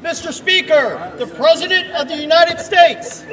Mr. Speaker, the President of the United States.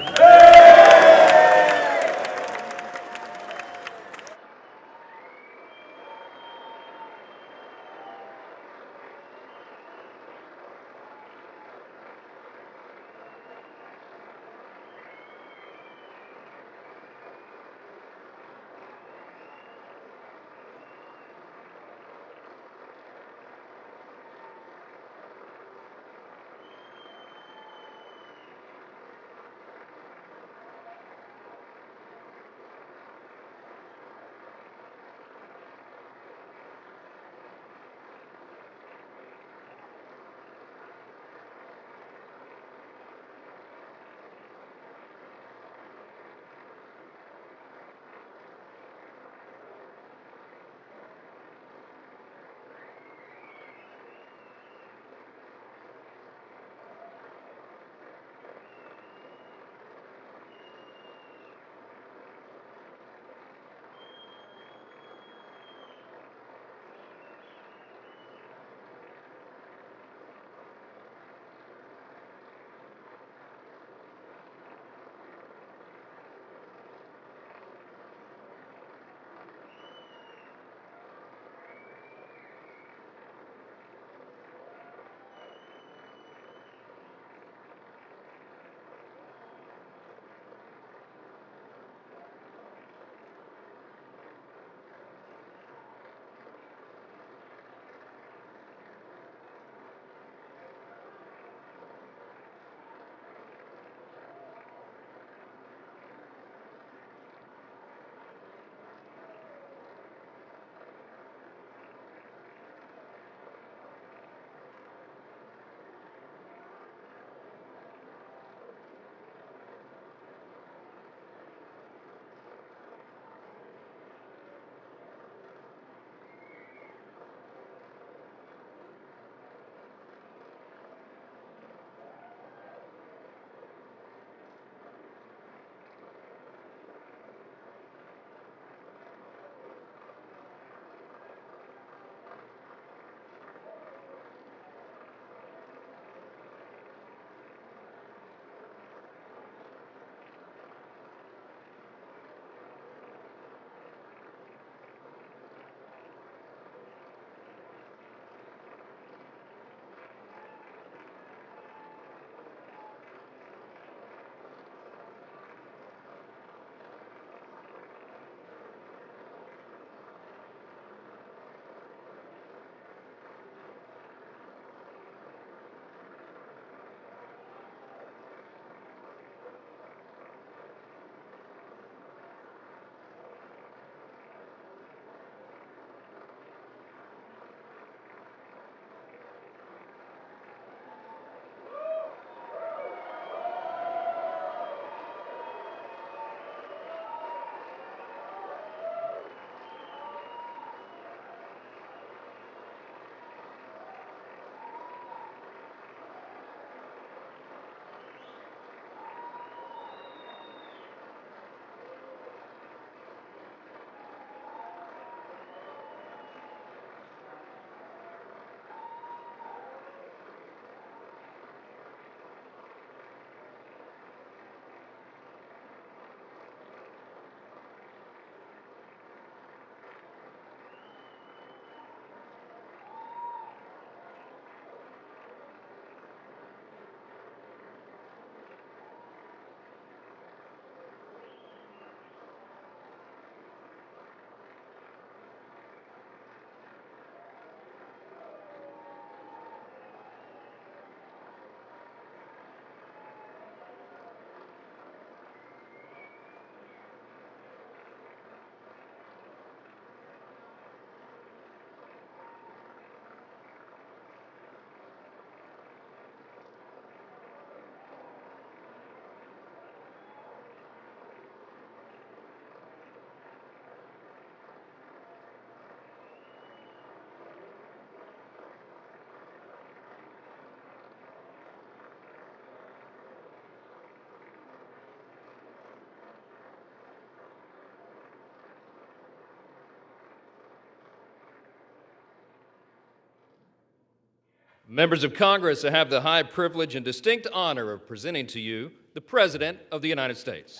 Members of Congress, I have the high privilege and distinct honor of presenting to you the President of the United States.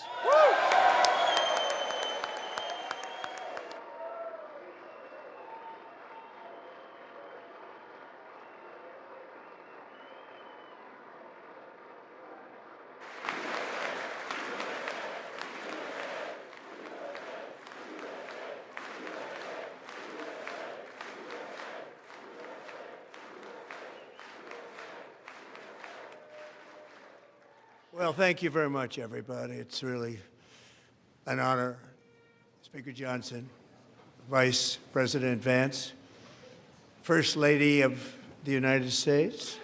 Well, thank you very much, everybody. It's really an honor. Speaker Johnson, Vice President Vance, First Lady of the United States,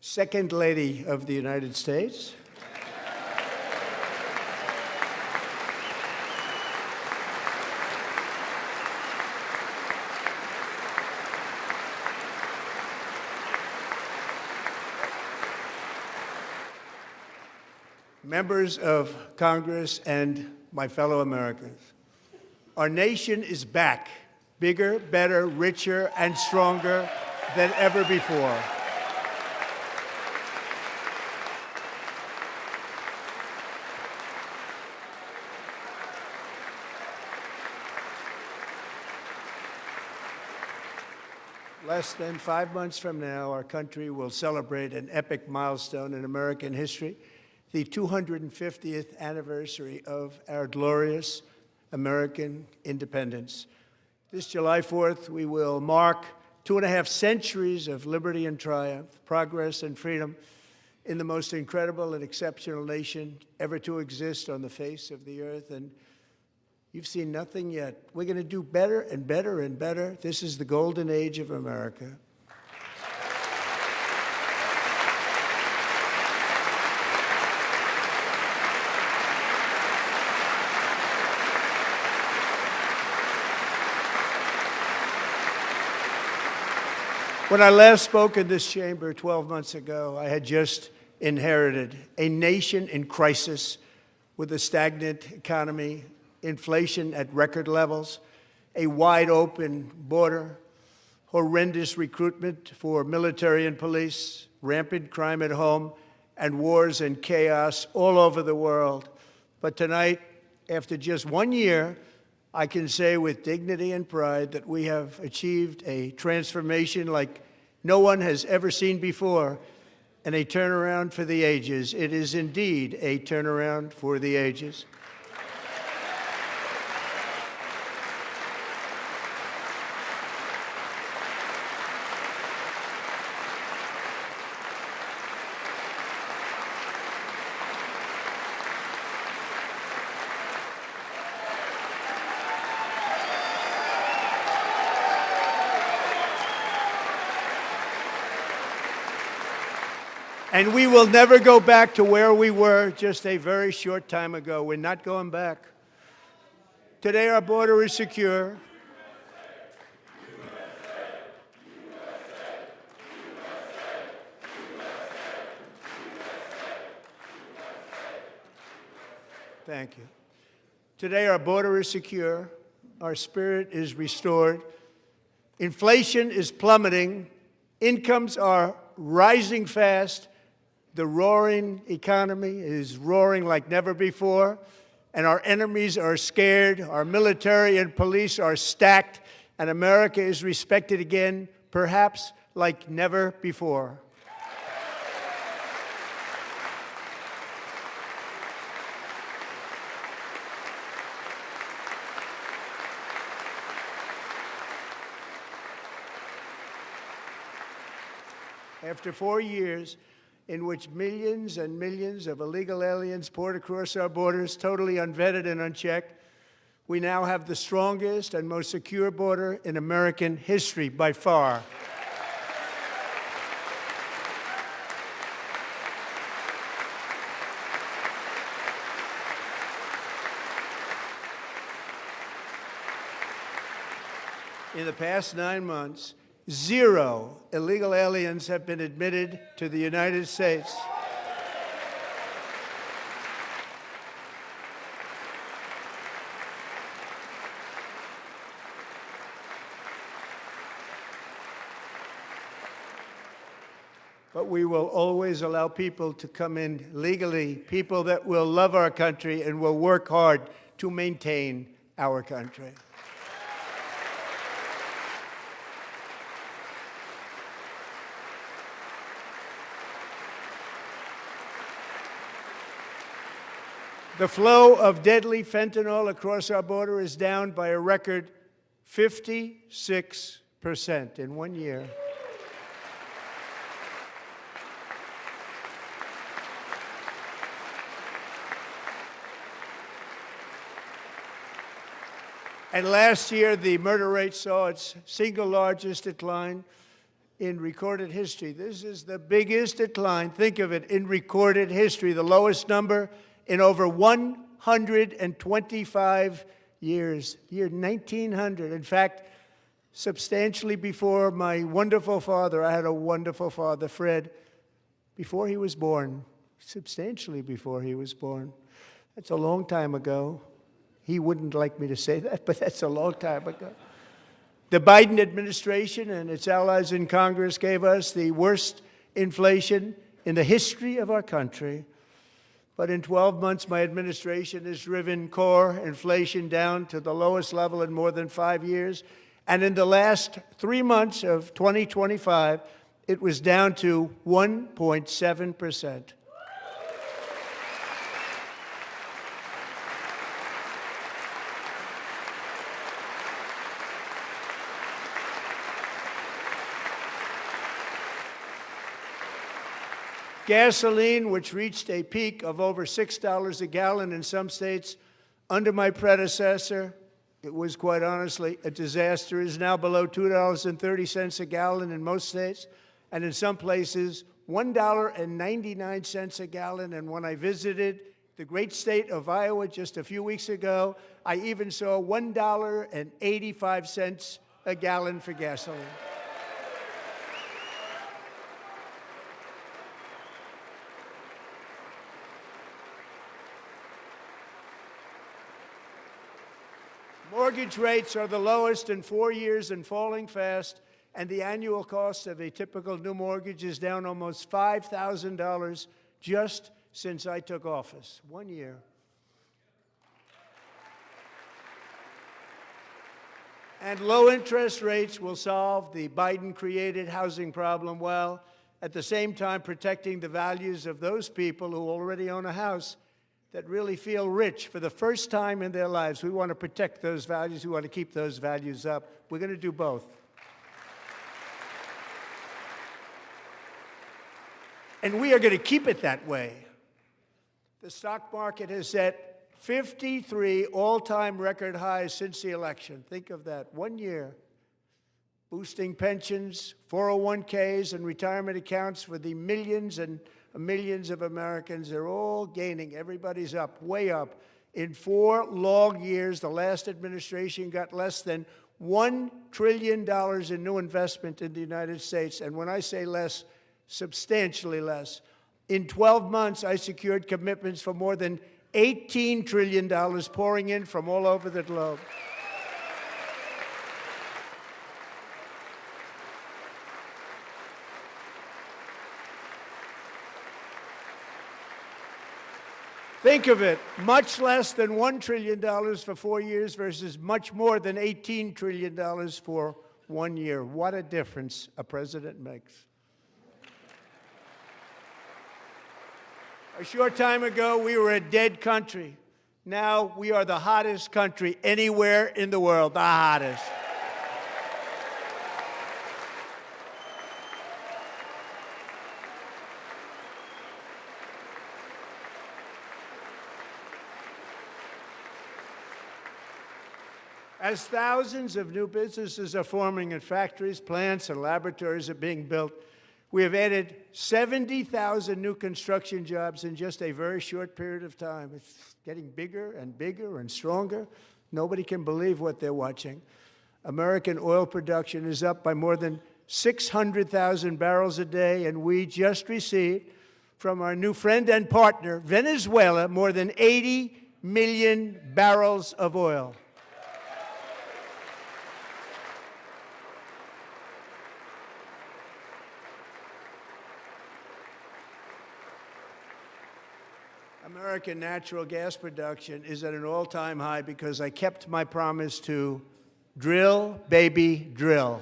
Second Lady of the United States, members of Congress, and my fellow Americans. Our nation is back, bigger, better, richer, and stronger than ever before. Less than 5 months from now, our country will celebrate an epic milestone in American history, the 250th anniversary of our glorious American independence. This July 4th, we will mark 2.5 centuries of liberty and triumph, progress and freedom in the most incredible and exceptional nation ever to exist on the face of the earth. And you've seen nothing yet. We're going to do better and better and better. This is the golden age of America. When I last spoke in this chamber 12 months ago, I had just inherited a nation in crisis with a stagnant economy, inflation at record levels, a wide-open border, horrendous recruitment for military and police, rampant crime at home, and wars and chaos all over the world. But tonight, after just 1 year, I can say with dignity and pride that we have achieved a transformation like no one has ever seen before, and a turnaround for the ages. It is indeed a turnaround for the ages. And we will never go back to where we were just a very short time ago. We're not going back. Today, our border is secure. Thank you. Today, our border is secure. Our spirit is restored. Inflation is plummeting. Incomes are rising fast. The roaring economy is roaring like never before, and our enemies are scared, our military and police are stacked, and America is respected again, perhaps like never before. After 4 years in which millions and millions of illegal aliens poured across our borders, totally unvetted and unchecked, we now have the strongest and most secure border in American history by far. In the past 9 months, 0 illegal aliens have been admitted to the United States. But we will always allow people to come in legally, people that will love our country and will work hard to maintain our country. The flow of deadly fentanyl across our border is down by a record 56% in 1 year. And last year, the murder rate saw its single largest decline in recorded history. This is the biggest decline, think of it, in recorded history, the lowest number in over 125 years, year 1900. In fact, substantially before my wonderful father, I had a wonderful father, Fred, before he was born, substantially before he was born. That's a long time ago. He wouldn't like me to say that, but that's a long time ago. The Biden administration and its allies in Congress gave us the worst inflation in the history of our country. But in 12 months, my administration has driven core inflation down to the lowest level in more than 5 years. And in the last 3 months of 2025, it was down to 1.7%. Gasoline, which reached a peak of over $6 a gallon in some states under my predecessor, it was quite honestly a disaster, is now below $2.30 a gallon in most states, and in some places, $1.99 a gallon. And when I visited the great state of Iowa just a few weeks ago, I even saw $1.85 a gallon for gasoline. Mortgage rates are the lowest in 4 years and falling fast, and the annual cost of a typical new mortgage is down almost $5,000 just since I took office. 1 year. And low interest rates will solve the Biden-created housing problem while at the same time protecting the values of those people who already own a house that really feel rich for the first time in their lives. We want to protect those values. We want to keep those values up. We're going to do both. And we are going to keep it that way. The stock market has set 53 all-time record highs since the election. Think of that, 1 year. Boosting pensions, 401ks, and retirement accounts for the millions and millions of Americans. They're all gaining. Everybody's up, way up. In 4 long years, the last administration got less than $1 trillion in new investment in the United States. And when I say less, substantially less. In 12 months, I secured commitments for more than $18 trillion pouring in from all over the globe. Think of it, much less than $1 trillion for 4 years versus much more than $18 trillion for 1 year. What a difference a president makes. A short time ago, we were a dead country. Now we are the hottest country anywhere in the world, the hottest. As thousands of new businesses are forming in factories, plants, and laboratories are being built, we have added 70,000 new construction jobs in just a very short period of time. It's getting bigger and bigger and stronger. Nobody can believe what they're watching. American oil production is up by more than 600,000 barrels a day, and we just received from our new friend and partner, Venezuela, more than 80 million barrels of oil. American natural gas production is at an all-time high because I kept my promise to drill, baby, drill.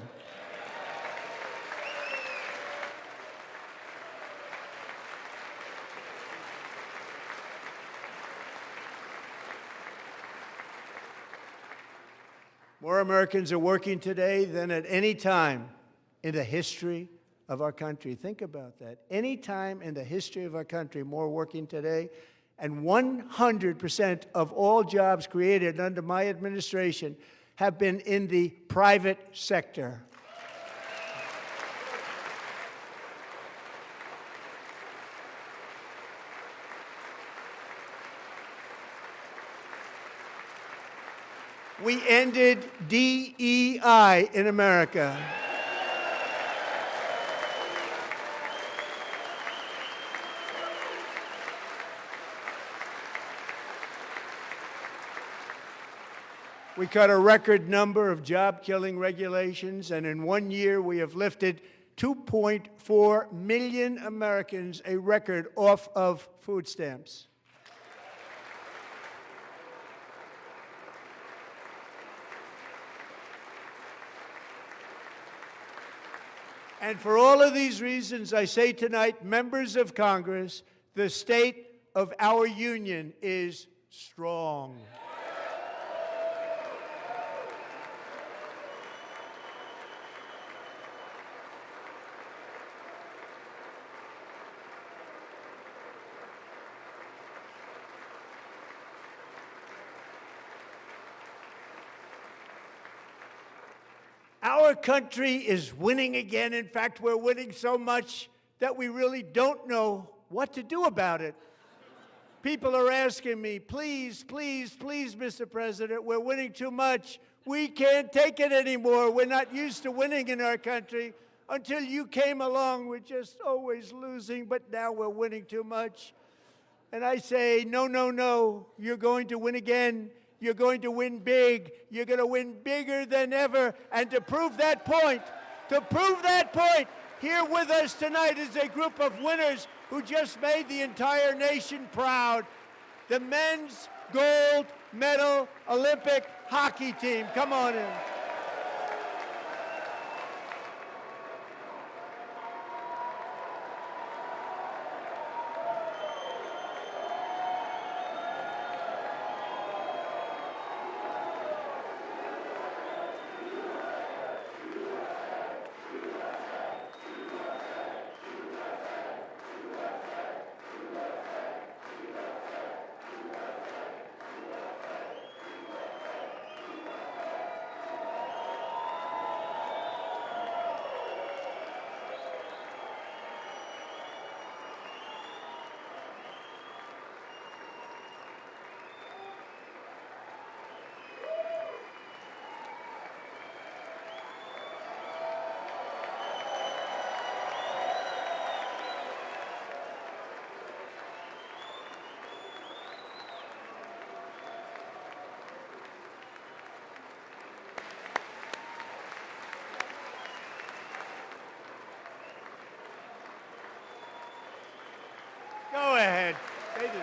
More Americans are working today than at any time in the history of our country. Think about that. Any time in the history of our country, more working today. And 100% of all jobs created under my administration have been in the private sector. We ended DEI in America. We cut a record number of job-killing regulations, and in 1 year we have lifted 2.4 million Americans, a record, off of food stamps. And for all of these reasons, I say tonight, members of Congress, the state of our union is strong. Our country is winning again. In fact, we're winning so much that we really don't know what to do about it. People are asking me, please, please, please, Mr. President, we're winning too much. We can't take it anymore. We're not used to winning in our country. Until you came along, we're just always losing, but now we're winning too much. And I say, no, no, no, you're going to win again. You're going to win big. You're going to win bigger than ever. And to prove that point, here with us tonight is a group of winners who just made the entire nation proud. The men's gold medal Olympic hockey team. Come on in. Go ahead. They do.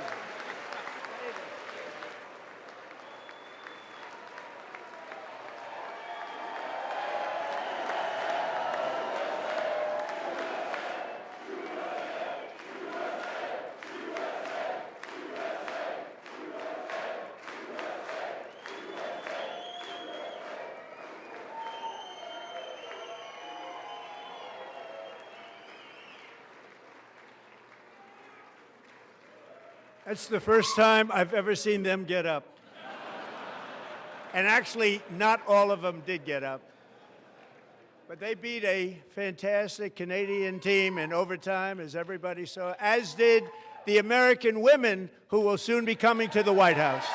That's the first time I've ever seen them get up. And actually, not all of them did get up. But they beat a fantastic Canadian team in overtime, as everybody saw, as did the American women who will soon be coming to the White House.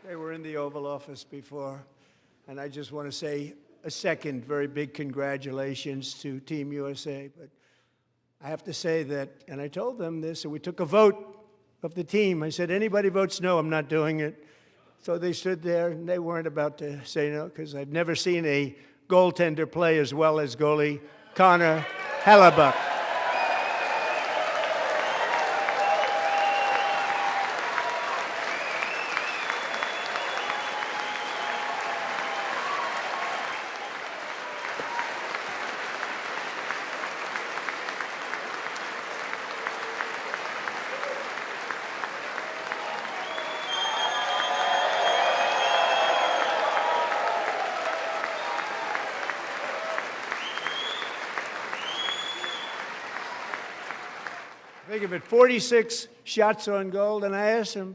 They were in the Oval Office before, and I just want to say a second very big congratulations to Team USA. But I have to say that, and I told them this, and we took a vote of the team. I said, anybody votes no, I'm not doing it. So they stood there, and they weren't about to say no, because I've never seen a goaltender play as well as goalie Connor Hellebuck. Think of it, 46 shots on goal, and I asked him,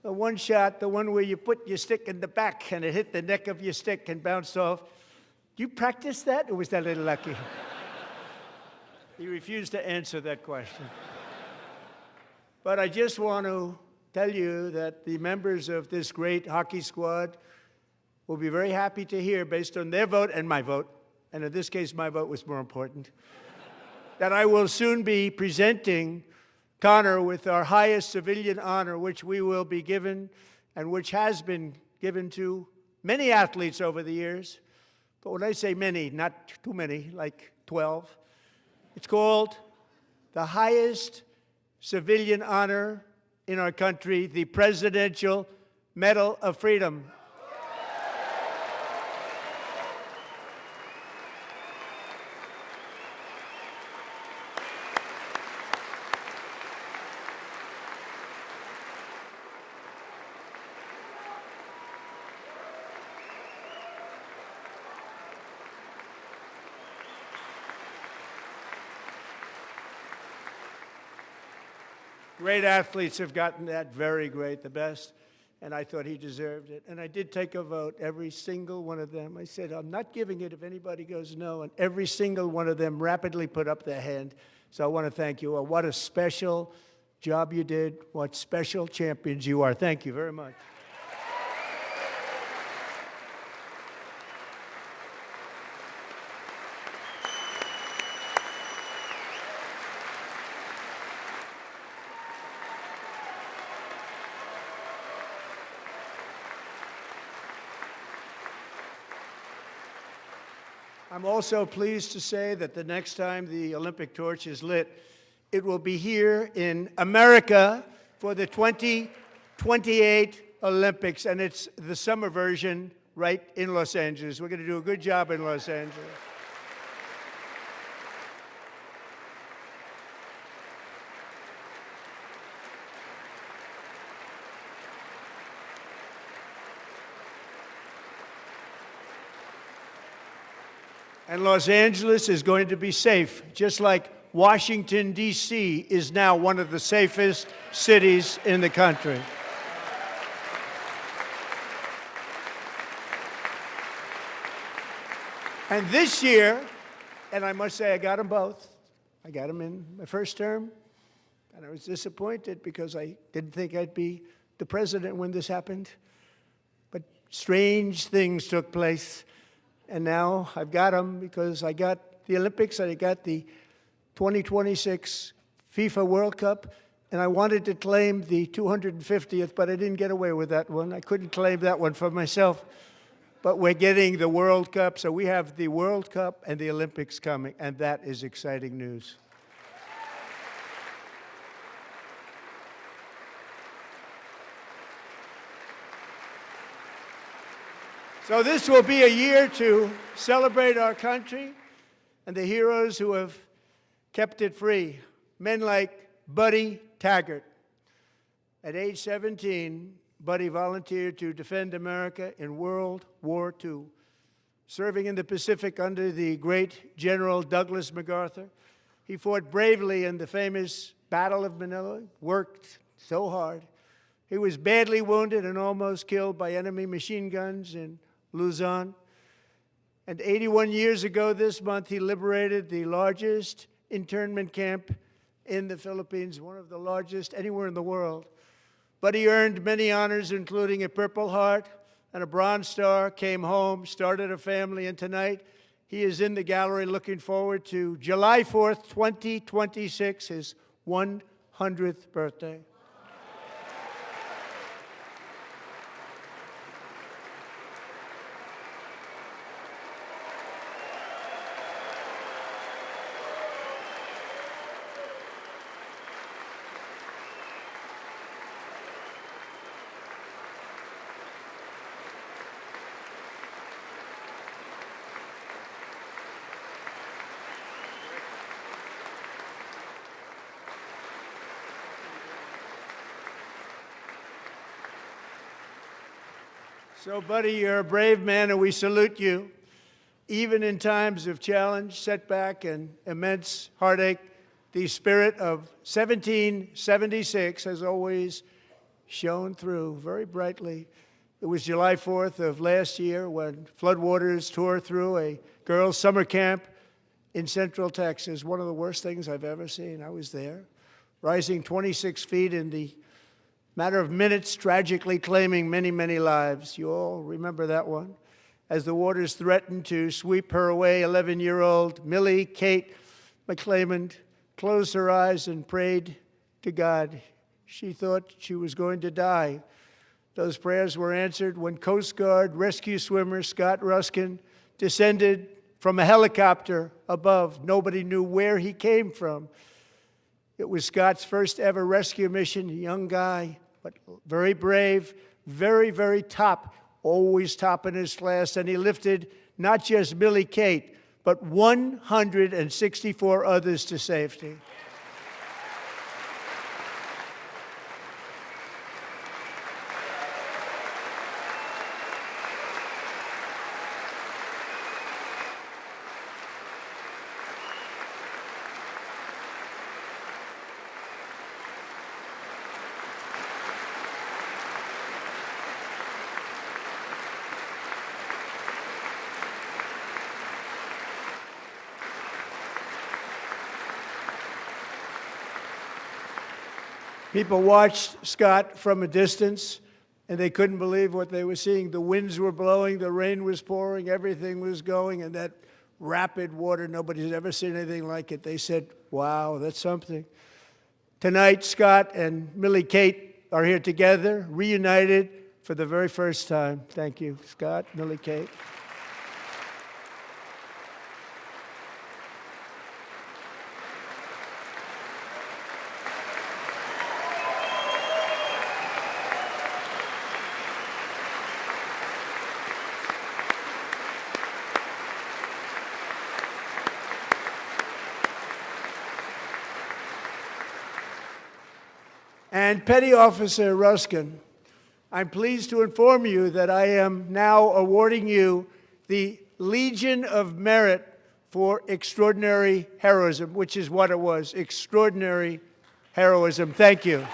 the one shot, the one where you put your stick in the back and it hit the neck of your stick and bounced off, do you practice that, or was that a little lucky? He refused to answer that question. But I just want to tell you that the members of this great hockey squad will be very happy to hear, based on their vote and my vote, and in this case my vote was more important, that I will soon be presenting Connor with our highest civilian honor, which we will be given and which has been given to many athletes over the years. But when I say many, not too many, like 12, it's called the highest civilian honor in our country, the Presidential Medal of Freedom. Great athletes have gotten that, very great, the best, and I thought he deserved it. And I did take a vote, every single one of them. I said, I'm not giving it if anybody goes no, and every single one of them rapidly put up their hand. So I want to thank you all. What a special job you did. What special champions you are. Thank you very much. I'm also pleased to say that the next time the Olympic torch is lit, it will be here in America for the 2028 Olympics, and it's the summer version right in Los Angeles. We're going to do a good job in Los Angeles. And Los Angeles is going to be safe, just like Washington, D.C. is now one of the safest cities in the country. And this year, and I must say I got them both. I got them in my first term, and I was disappointed because I didn't think I'd be the president when this happened. But strange things took place. And now I've got them because I got the Olympics and I got the 2026 FIFA World Cup, and I wanted to claim the 250th, but I didn't get away with that one. I couldn't claim that one for myself. But we're getting the World Cup, so we have the World Cup and the Olympics coming, and that is exciting news. So this will be a year to celebrate our country and the heroes who have kept it free. Men like Buddy Taggart. At age 17, Buddy volunteered to defend America in World War II, serving in the Pacific under the great General Douglas MacArthur. He fought bravely in the famous Battle of Manila, worked so hard. He was badly wounded and almost killed by enemy machine guns in Luzon. And 81 years ago this month, he liberated the largest internment camp in the Philippines, one of the largest anywhere in the world. Buddy earned many honors, including a Purple Heart and a Bronze Star, came home, started a family, and tonight he is in the gallery looking forward to July 4th, 2026, his 100th birthday. So, buddy, you're a brave man, and we salute you. Even in times of challenge, setback, and immense heartache, the spirit of 1776 has always shone through very brightly. It was July 4th of last year when floodwaters tore through a girls' summer camp in Central Texas, one of the worst things I've ever seen. I was there, rising 26 feet in the matter of minutes, tragically claiming many, many lives. You all remember that one. As the waters threatened to sweep her away, 11-year-old Millie Kate McClelland closed her eyes and prayed to God. She thought she was going to die. Those prayers were answered when Coast Guard rescue swimmer Scott Ruskin descended from a helicopter above. Nobody knew where he came from. It was Scott's first ever rescue mission, a young guy, but very brave, very, very top, always top in his class. And he lifted not just Millie Kate, but 164 others to safety. People watched Scott from a distance, and they couldn't believe what they were seeing. The winds were blowing, the rain was pouring, everything was going, and that rapid water, nobody's ever seen anything like it. They said, wow, that's something. Tonight, Scott and Millie Kate are here together, reunited for the very first time. Thank you, Scott, Millie Kate. And Petty Officer Ruskin, I'm pleased to inform you that I am now awarding you the Legion of Merit for extraordinary heroism, which is what it was, extraordinary heroism. Thank you.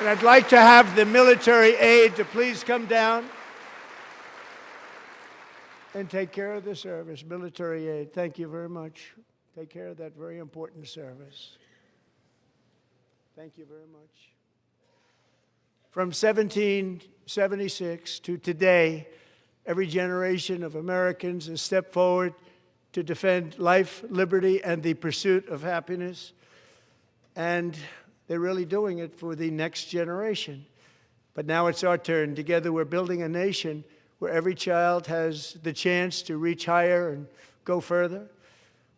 And I'd like to have the military aide to please come down and take care of the service. Military aide, thank you very much. Take care of that very important service. Thank you very much. From 1776 to today, every generation of Americans has stepped forward to defend life, liberty, and the pursuit of happiness. And they're really doing it for the next generation. But now it's our turn. Together we're building a nation where every child has the chance to reach higher and go further,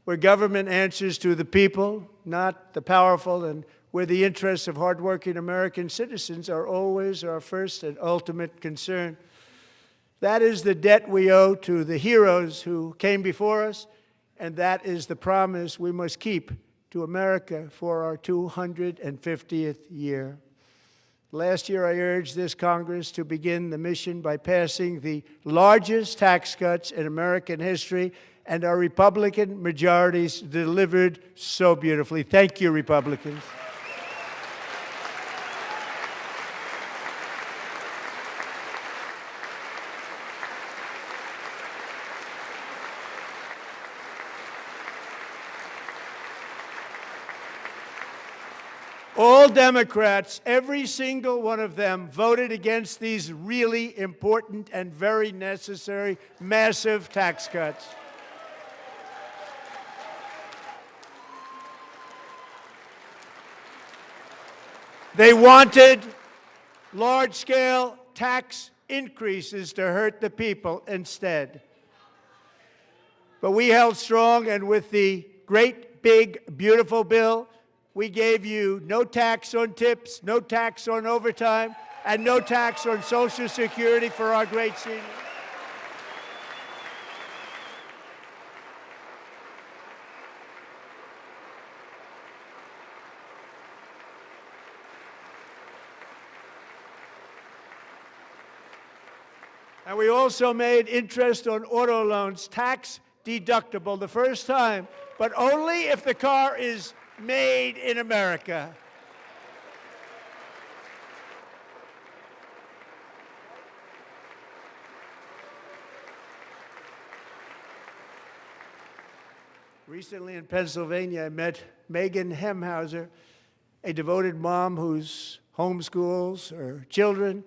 where government answers to the people, not the powerful, and where the interests of hardworking American citizens are always our first and ultimate concern. That is the debt we owe to the heroes who came before us, and that is the promise we must keep to America for our 250th year. Last year, I urged this Congress to begin the mission by passing the largest tax cuts in American history, and our Republican majorities delivered so beautifully. Thank you, Republicans. All Democrats, every single one of them, voted against these really important and very necessary massive tax cuts. They wanted large-scale tax increases to hurt the people instead. But we held strong, and with the great, big, beautiful bill, we gave you no tax on tips, no tax on overtime, and no tax on Social Security for our great seniors. And we also made interest on auto loans tax deductible the first time, but only if the car is made in America. Recently in Pennsylvania, I met Megan Hemhauser, a devoted mom who's homeschools her children,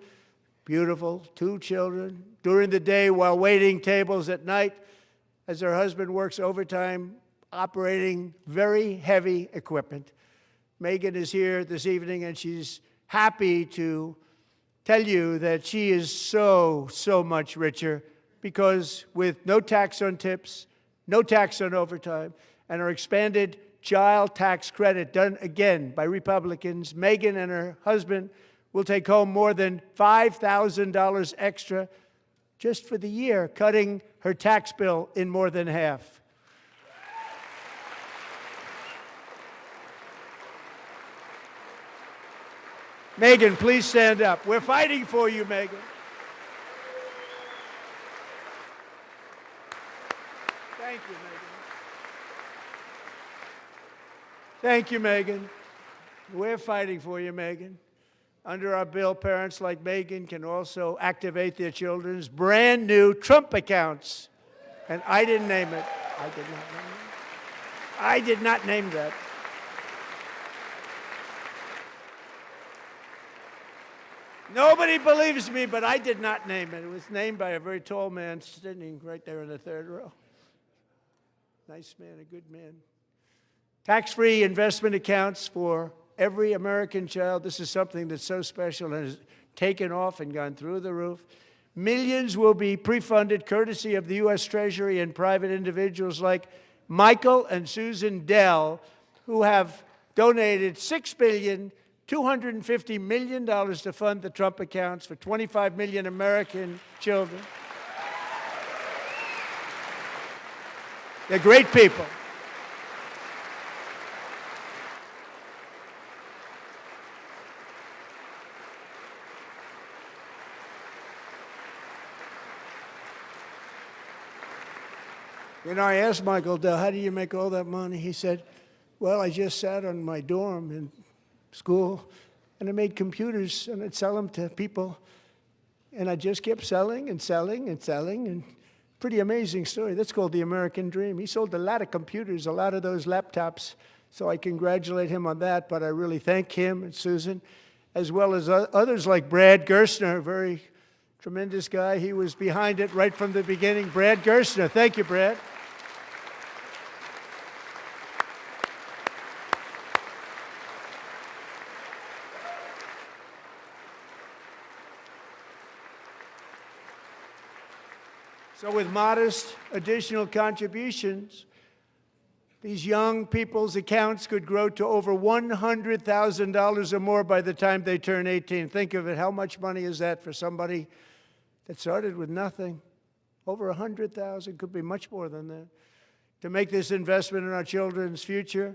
beautiful, 2 children, during the day while waiting tables at night as her husband works overtime operating very heavy equipment. Megan is here this evening, and she's happy to tell you that she is so much richer because with no tax on tips, no tax on overtime, and our expanded child tax credit done again by Republicans, Megan and her husband will take home more than $5,000 extra just for the year, cutting her tax bill in more than half. Megan, please stand up. We're fighting for you, Megan. Thank you, Megan. Thank you, Megan. We're fighting for you, Megan. Under our bill, parents like Megan can also activate their children's brand new Trump accounts. And I didn't name it. I did not name it. I did not name that. Nobody believes me, but I did not name it. It was named by a very tall man sitting right there in the 3rd row. Nice man, a good man. Tax-free investment accounts for every American child. This is something that's so special and has taken off and gone through the roof. Millions will be pre-funded courtesy of the U.S. Treasury and private individuals like Michael and Susan Dell, who have donated $6.25 billion to fund the Trump accounts for 25 million American children. They're great people. You know, I asked Michael Dell, how do you make all that money? He said, well, I just sat on my dorm in school, and I made computers, and I'd sell them to people, and I just kept selling and selling and selling, and pretty amazing story. That's called the American dream. He sold a lot of computers, a lot of those laptops, so I congratulate him on that, but I really thank him and Susan, as well as others like Brad Gerstner, a very tremendous guy. He was behind it right from the beginning. Brad Gerstner, thank you, Brad. So with modest additional contributions, these young people's accounts could grow to over $100,000 or more by the time they turn 18. Think of it, how much money is that for somebody that started with nothing? Over 100,000, could be much more than that. To make this investment in our children's future,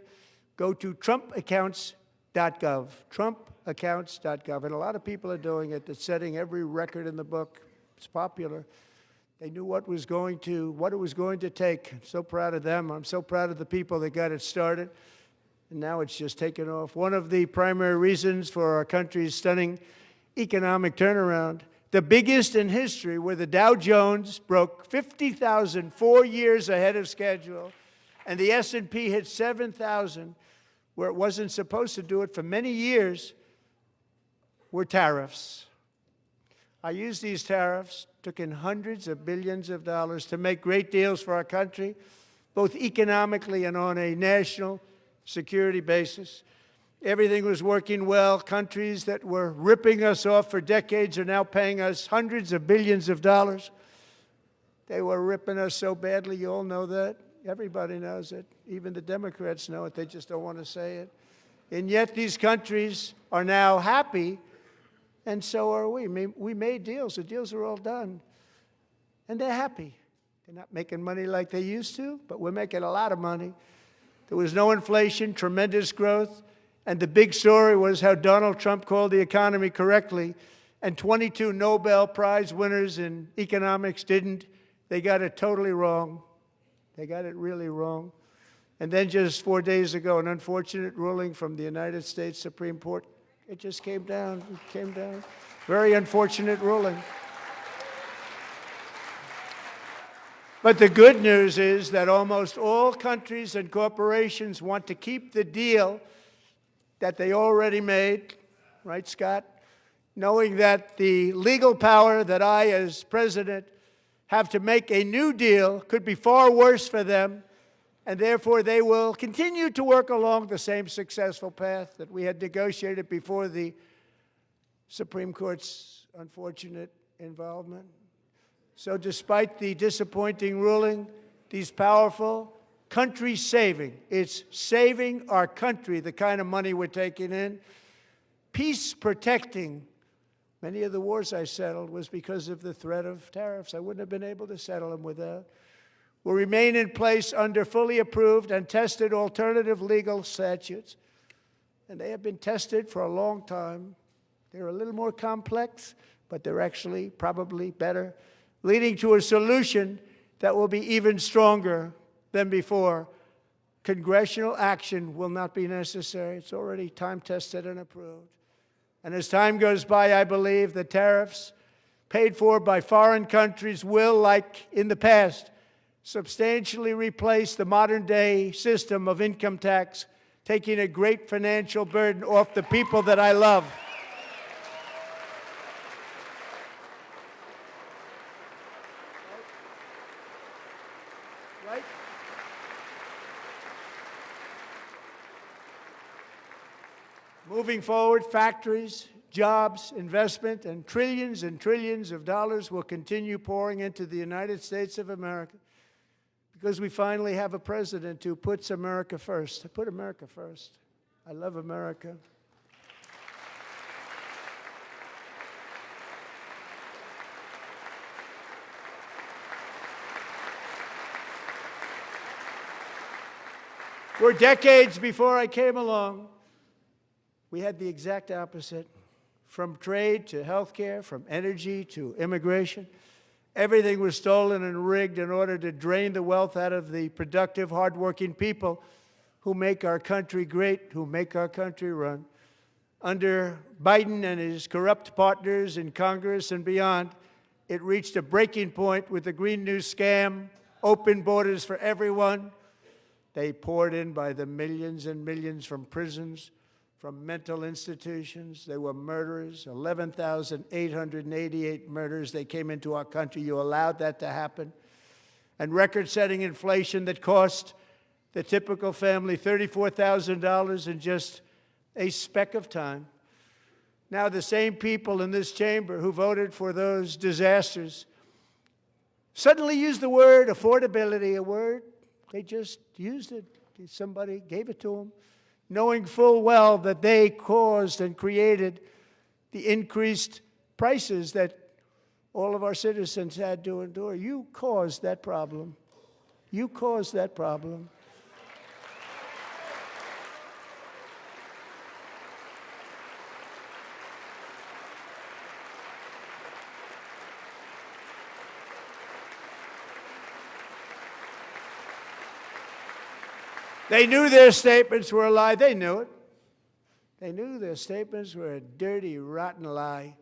go to trumpaccounts.gov, trumpaccounts.gov. And a lot of people are doing it. It's setting every record in the book. It's popular. They knew what it was going to take. I'm so proud of them. I'm so proud of the people that got it started. And now it's just taken off. One of the primary reasons for our country's stunning economic turnaround, the biggest in history, where the Dow Jones broke 50,000 4 years ahead of schedule, and the S&P hit 7,000, where it wasn't supposed to do it for many years, were tariffs. I used these tariffs, took in hundreds of billions of dollars to make great deals for our country, both economically and on a national security basis. Everything was working well. Countries that were ripping us off for decades are now paying us hundreds of billions of dollars. They were ripping us so badly, you all know that. Everybody knows it. Even the Democrats know it. They just don't want to say it. And yet these countries are now happy, and so are we. We made deals. The deals are all done. And they're happy. They're not making money like they used to, but we're making a lot of money. There was no inflation, tremendous growth, and the big story was how Donald Trump called the economy correctly, and 22 Nobel Prize winners in economics didn't. They got it totally wrong. They got it really wrong. And then just 4 days ago, an unfortunate ruling from the United States Supreme Court. It just came down. It came down. Very unfortunate ruling. But the good news is that almost all countries and corporations want to keep the deal that they already made, right, Scott? Knowing that the legal power that I, as president, have to make a new deal could be far worse for them, and therefore they will continue to work along the same successful path that we had negotiated before the Supreme Court's unfortunate involvement. So despite the disappointing ruling, these powerful country-saving, it's saving our country, the kind of money we're taking in, peace-protecting. Many of the wars I settled was because of the threat of tariffs. I wouldn't have been able to settle them without. Will remain in place under fully approved and tested alternative legal statutes. And they have been tested for a long time. They're a little more complex, but they're actually probably better, leading to a solution that will be even stronger than before. Congressional action will not be necessary. It's already time-tested and approved. And as time goes by, I believe the tariffs paid for by foreign countries will, like in the past, substantially replace the modern-day system of income tax, taking a great financial burden off the people that I love. Right? Moving forward, factories, jobs, investment, and trillions of dollars will continue pouring into the United States of America because we finally have a president who puts America first. I put America first. I love America. For decades before I came along, we had the exact opposite. From trade to healthcare, from energy to immigration, everything was stolen and rigged in order to drain the wealth out of the productive, hardworking people who make our country great, who make our country run. Under Biden and his corrupt partners in Congress and beyond, it reached a breaking point with the Green New Scam, open borders for everyone. They poured in by the millions and millions from prisons, from mental institutions. They were murderers, 11,888 murders. They came into our country. You allowed that to happen. And record-setting inflation that cost the typical family $34,000 in just a speck of time. Now the same people in this chamber who voted for those disasters suddenly use the word affordability, a word. They just used it. Somebody gave it to them, knowing full well that they caused and created the increased prices that all of our citizens had to endure. You caused that problem. You caused that problem. They knew their statements were a lie. They knew it. They knew their statements were a dirty, rotten lie.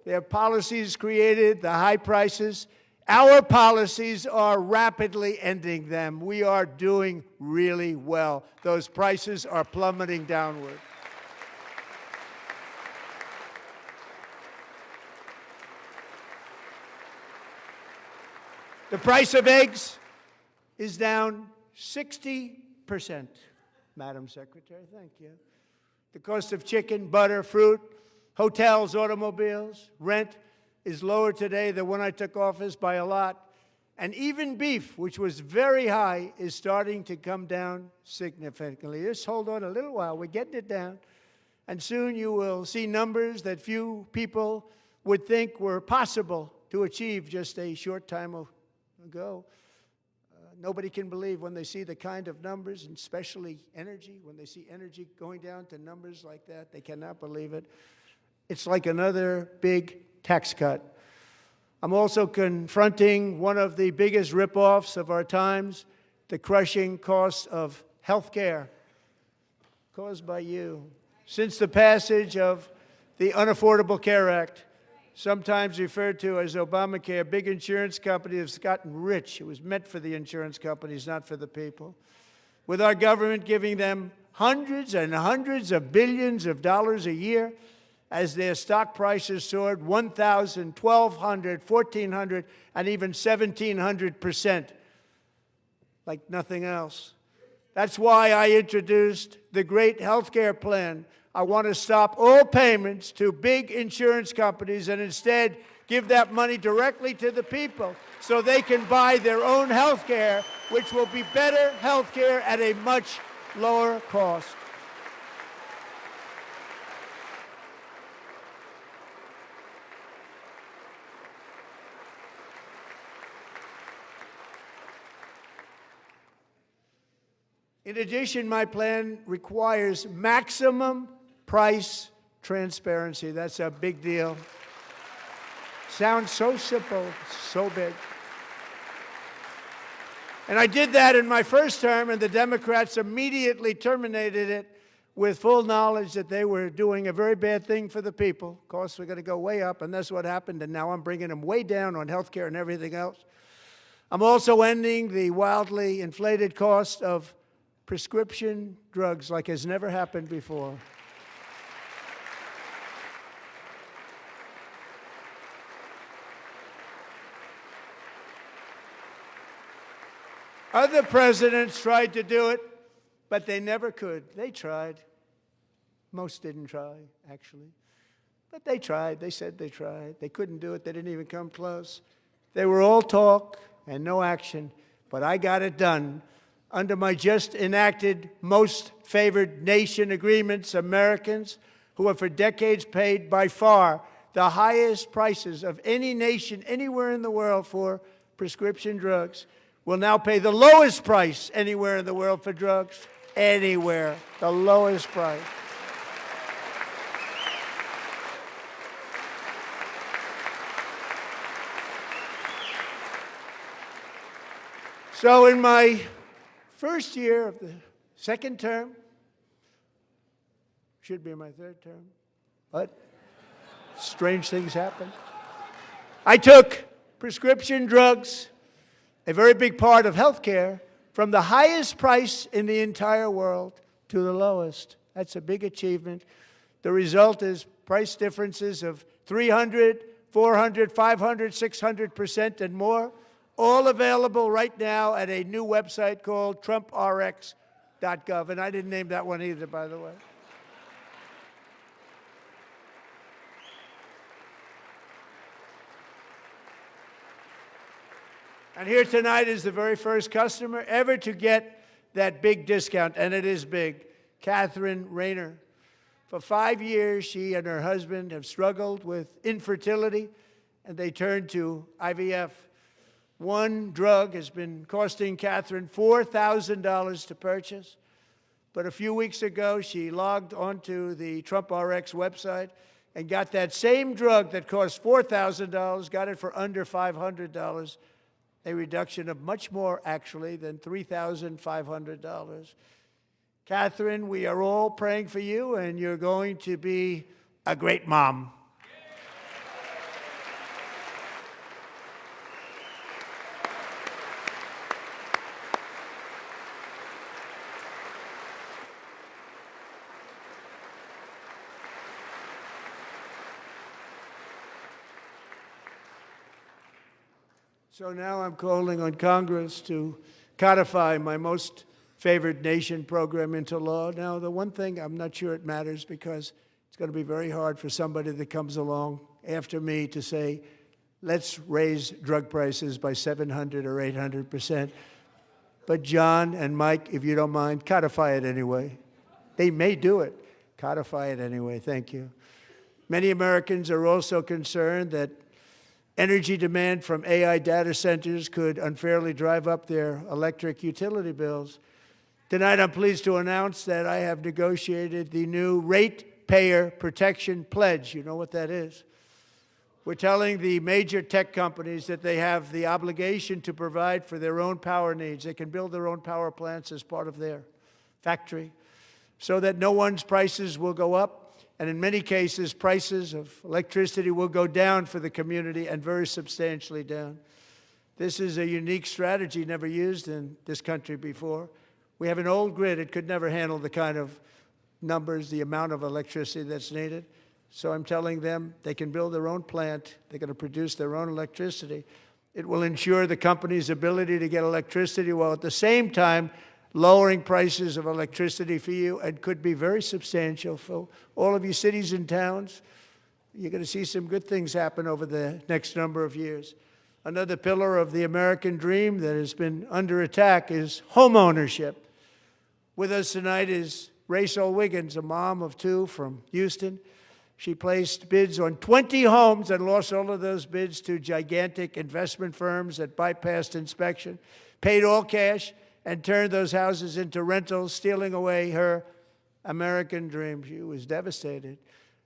Their policies created the high prices Our policies are rapidly ending them. We are doing really well. Those prices are plummeting downward. The price of eggs is down 60%, Madam Secretary, thank you. The cost of chicken, butter, fruit, hotels, automobiles, rent is lower today than when I took office by a lot. And even beef, which was very high, is starting to come down significantly. Just hold on a little while, we're getting it down. And soon you will see numbers that few people would think were possible to achieve just a short time ago. Nobody can believe when they see the kind of numbers, and especially energy, when they see energy going down to numbers like that, they cannot believe it. It's like another big tax cut. I'm also confronting one of the biggest ripoffs of our times, the crushing cost of health care caused by you. Since the passage of the Unaffordable Care Act, sometimes referred to as Obamacare, big insurance companies have gotten rich. It was meant for the insurance companies, not for the people. With our government giving them hundreds and hundreds of billions of dollars a year as their stock prices soared 1,000, 1,200, 1,400, and even 1,700%, like nothing else. That's why I introduced the great health care plan. I want to stop all payments to big insurance companies and instead give that money directly to the people so they can buy their own health care, which will be better health care at a much lower cost. In addition, my plan requires maximum price transparency. That's a big deal. Sounds so simple, so big. And I did that in my first term, and the Democrats immediately terminated it with full knowledge that they were doing a very bad thing for the people. Costs were going to go way up, and that's what happened, and now I'm bringing them way down on health care and everything else. I'm also ending the wildly inflated cost of prescription drugs like has never happened before. Other presidents tried to do it, but they never could. They tried. Most didn't try, actually. But they tried. They said they tried. They couldn't do it. They didn't even come close. They were all talk and no action, but I got it done. Under my just enacted most favored nation agreements, Americans who have for decades paid by far the highest prices of any nation anywhere in the world for prescription drugs will now pay the lowest price anywhere in the world for drugs. Anywhere, the lowest price. So in my first year of the second term, should be my third term, but strange things happen. I took prescription drugs, a very big part of health care, from the highest price in the entire world to the lowest. That's a big achievement. The result is price differences of 300, 400, 500, 600% and more, all available right now at a new website called TrumpRx.gov. And I didn't name that one either, by the way. And here tonight is the very first customer ever to get that big discount, and it is big, Catherine Rayner. For 5 years, she and her husband have struggled with infertility, and they turned to IVF. One drug has been costing Catherine $4,000 to purchase, but a few weeks ago, she logged onto the TrumpRx website and got that same drug that cost $4,000, got it for under $500. A reduction of much more, actually, than $3,500. Catherine, we are all praying for you, and you're going to be a great mom. So now I'm calling on Congress to codify my most favored nation program into law. Now, the one thing, I'm not sure it matters because it's going to be very hard for somebody that comes along after me to say, let's raise drug prices by 700 or 800%. But John and Mike, if you don't mind, codify it anyway. They may do it. Codify it anyway. Thank you. Many Americans are also concerned that energy demand from AI data centers could unfairly drive up their electric utility bills. Tonight, I'm pleased to announce that I have negotiated the new Ratepayer Protection Pledge. You know what that is? We're telling the major tech companies that they have the obligation to provide for their own power needs. They can build their own power plants as part of their factory so that no one's prices will go up. And in many cases, prices of electricity will go down for the community and very substantially down. This is a unique strategy never used in this country before. We have an old grid. It could never handle the kind of numbers, the amount of electricity that's needed. So I'm telling them they can build their own plant. They're going to produce their own electricity. It will ensure the company's ability to get electricity while at the same time lowering prices of electricity for you, and could be very substantial for all of you cities and towns. You're going to see some good things happen over the next number of years. Another pillar of the American dream that has been under attack is home ownership. With us tonight is Rachel Wiggins, a mom of two from Houston. She placed bids on 20 homes and lost all of those bids to gigantic investment firms that bypassed inspection, paid all cash, and turned those houses into rentals, stealing away her American dream. She was devastated.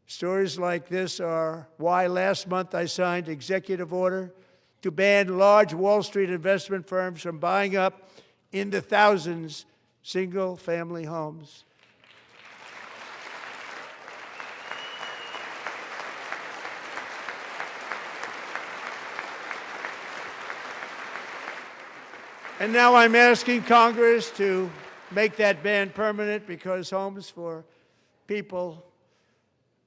Stories like this are why last month I signed executive order to ban large Wall Street investment firms from buying up in the thousands single-family homes. And now I'm asking Congress to make that ban permanent, because homes for people,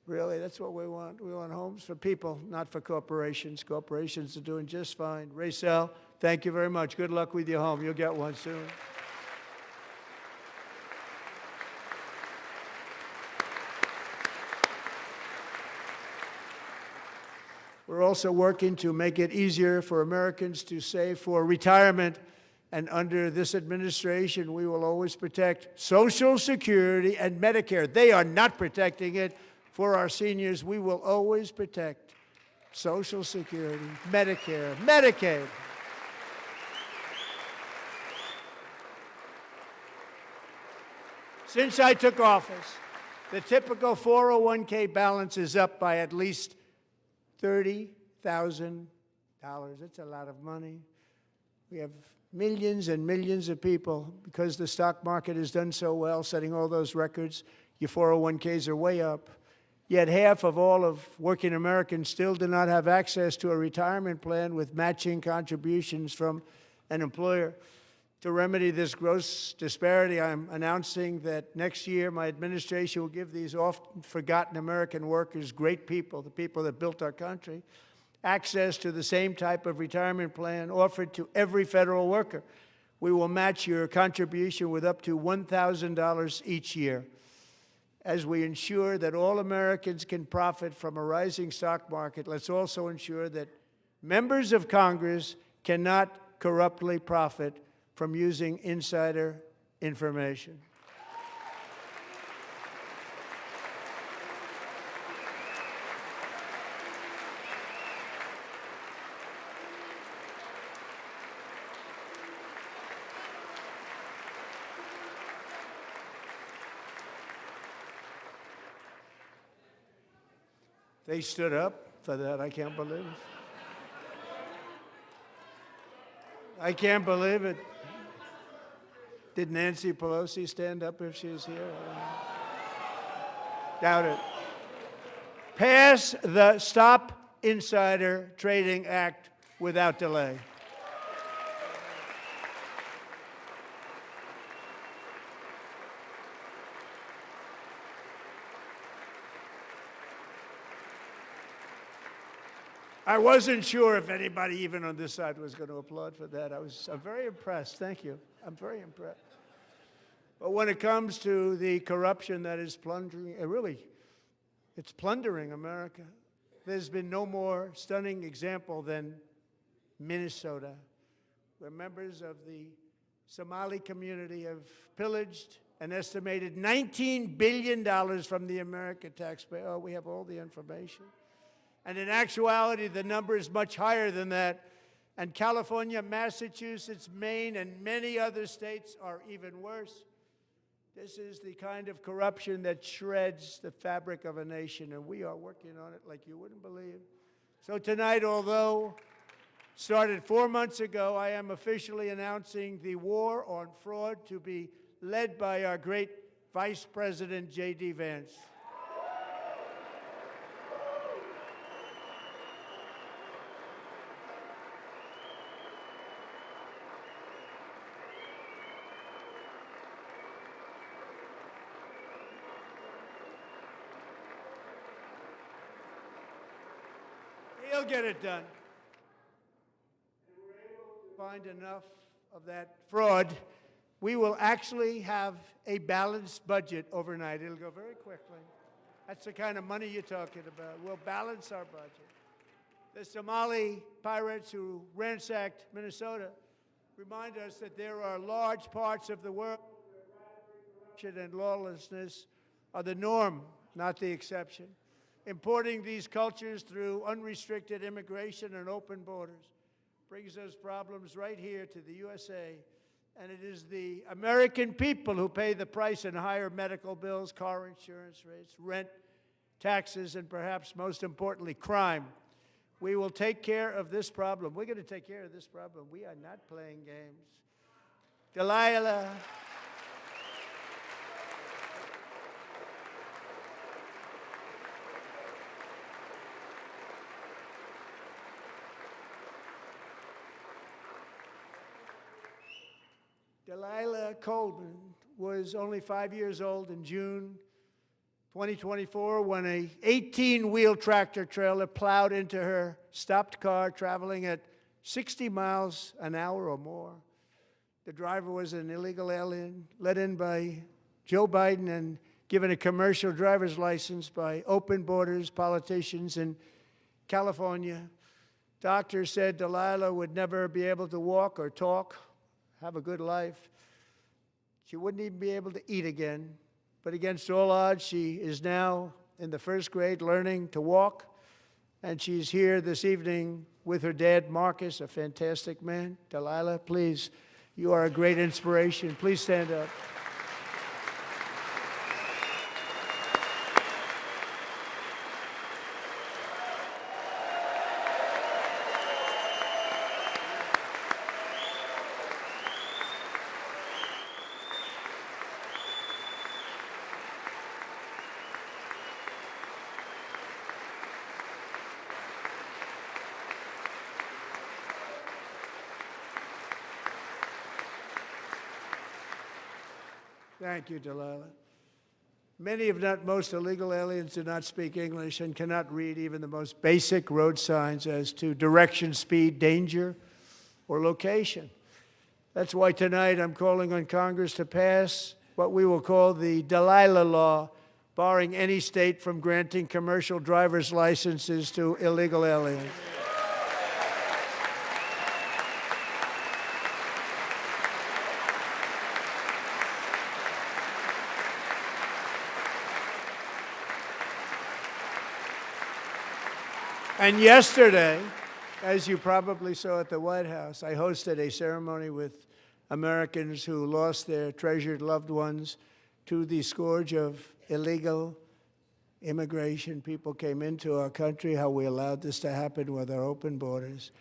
really, that's what we want. We want homes for people, not for corporations. Corporations are doing just fine. Rachel, thank you very much. Good luck with your home. You'll get one soon. We're also working to make it easier for Americans to save for retirement. And under this administration, we will always protect Social Security and Medicare. They are not protecting it for our seniors. We will always protect Social Security, Medicare, Medicaid. Since I took office, the typical 401k balance is up by at least $30,000. It's a lot of money. We have millions and millions of people, because the stock market has done so well, setting all those records. Your 401ks are way up. Yet half of all of working Americans still do not have access to a retirement plan with matching contributions from an employer. To remedy this gross disparity, I'm announcing that next year my administration will give these often forgotten American workers, great people, the people that built our country, access to the same type of retirement plan offered to every federal worker. We will match your contribution with up to $1,000 each year. As we ensure that all Americans can profit from a rising stock market, let's also ensure that members of Congress cannot corruptly profit from using insider information. They stood up for that. I can't believe it. I can't believe it. Did Nancy Pelosi stand up if she's here? Doubt it. Pass the Stop Insider Trading Act without delay. I wasn't sure if anybody even on this side was going to applaud for that. I'm very impressed. Thank you. I'm very impressed. But when it comes to the corruption that is plundering, it's plundering America. There's been no more stunning example than Minnesota, where members of the Somali community have pillaged an estimated $19 billion from the American taxpayer. Oh, we have all the information. And in actuality, the number is much higher than that. And California, Massachusetts, Maine, and many other states are even worse. This is the kind of corruption that shreds the fabric of a nation, and we are working on it like you wouldn't believe. So tonight, although started 4 months ago, I am officially announcing the war on fraud to be led by our great Vice President, J.D. Vance. He'll get it done. If we're able to find enough of that fraud, we will actually have a balanced budget overnight. It'll go very quickly. That's the kind of money you're talking about. We'll balance our budget. The Somali pirates who ransacked Minnesota remind us that there are large parts of the world where corruption and lawlessness are the norm, not the exception. Importing these cultures through unrestricted immigration and open borders brings those problems right here to the USA. And it is the American people who pay the price in higher medical bills, car insurance rates, rent, taxes, and perhaps most importantly, crime. We will take care of this problem. We're going to take care of this problem. We are not playing games. Delilah. Delilah Coleman was only 5 years old in June 2024 when a 18-wheel tractor trailer plowed into her stopped car traveling at 60 miles an hour or more. The driver was an illegal alien let in by Joe Biden and given a commercial driver's license by open borders politicians in California. Doctors said Delilah would never be able to walk or talk, have a good life. She wouldn't even be able to eat again. But against all odds, she is now in the first grade learning to walk. And she's here this evening with her dad, Marcus, a fantastic man. Delilah, please, you are a great inspiration. Please stand up. Thank you, Delilah. Many, if not most, illegal aliens do not speak English and cannot read even the most basic road signs as to direction, speed, danger, or location. That's why tonight I'm calling on Congress to pass what we will call the Delilah Law, barring any state from granting commercial driver's licenses to illegal aliens. And yesterday, as you probably saw at the White House, I hosted a ceremony with Americans who lost their treasured loved ones to the scourge of illegal immigration. People came into our country, how we allowed this to happen with our open borders.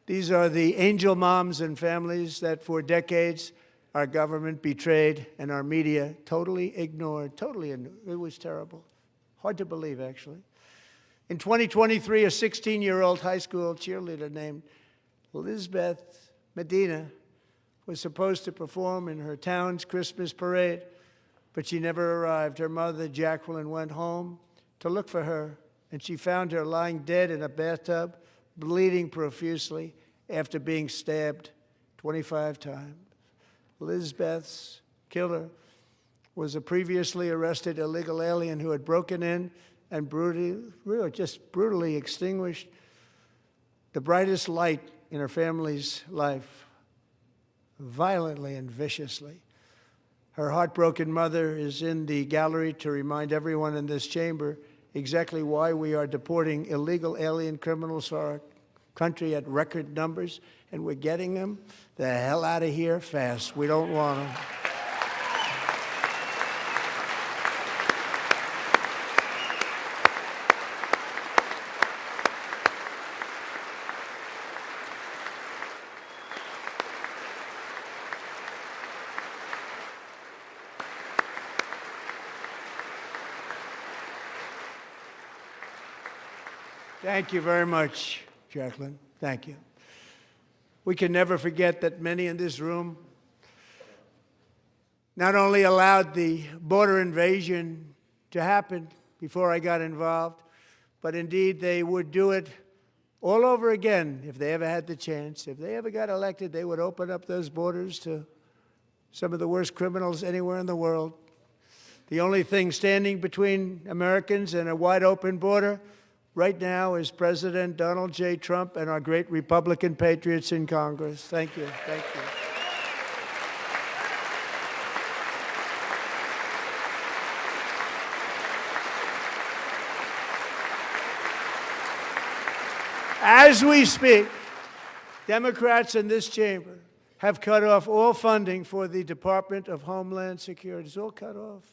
These are the angel moms and families that for decades our government betrayed and our media totally ignored. It was terrible. Hard to believe, actually. In 2023, a 16-year-old high school cheerleader named Elizabeth Medina was supposed to perform in her town's Christmas parade, but she never arrived. Her mother, Jacqueline, went home to look for her, and she found her lying dead in a bathtub, bleeding profusely after being stabbed 25 times. Lizbeth's killer was a previously arrested illegal alien who had broken in and brutally extinguished the brightest light in her family's life, violently and viciously. Her heartbroken mother is in the gallery to remind everyone in this chamber exactly why we are deporting illegal alien criminals to our country at record numbers, and we're getting them the hell out of here fast. We don't want them. Thank you very much, Jacqueline. Thank you. We can never forget that many in this room not only allowed the border invasion to happen before I got involved, but indeed they would do it all over again if they ever had the chance. If they ever got elected, they would open up those borders to some of the worst criminals anywhere in the world. The only thing standing between Americans and a wide open border right now is President Donald J. Trump and our great Republican patriots in Congress. Thank you. Thank you. As we speak, Democrats in this chamber have cut off all funding for the Department of Homeland Security. It's all cut off.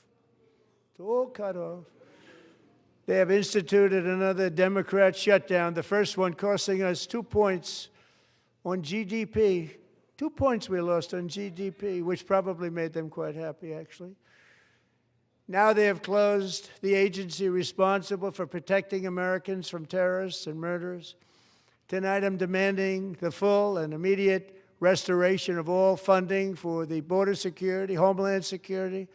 It's all cut off. They have instituted another Democrat shutdown, the first one costing us 2 points on GDP. 2 points we lost on GDP, which probably made them quite happy, actually. Now they have closed the agency responsible for protecting Americans from terrorists and murderers. Tonight I'm demanding the full and immediate restoration of all funding for the border security, Homeland Security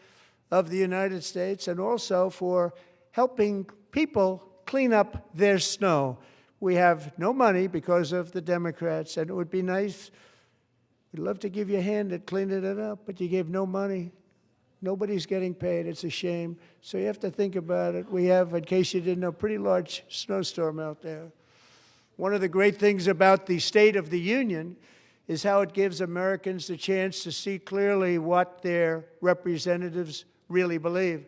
of the United States, and also for helping people clean up their snow. We have no money because of the Democrats, and it would be nice. We'd love to give you a hand at cleaning it up, but you gave no money. Nobody's getting paid. It's a shame. So you have to think about it. We have, in case you didn't know, a pretty large snowstorm out there. One of the great things about the State of the Union is how it gives Americans the chance to see clearly what their representatives really believe.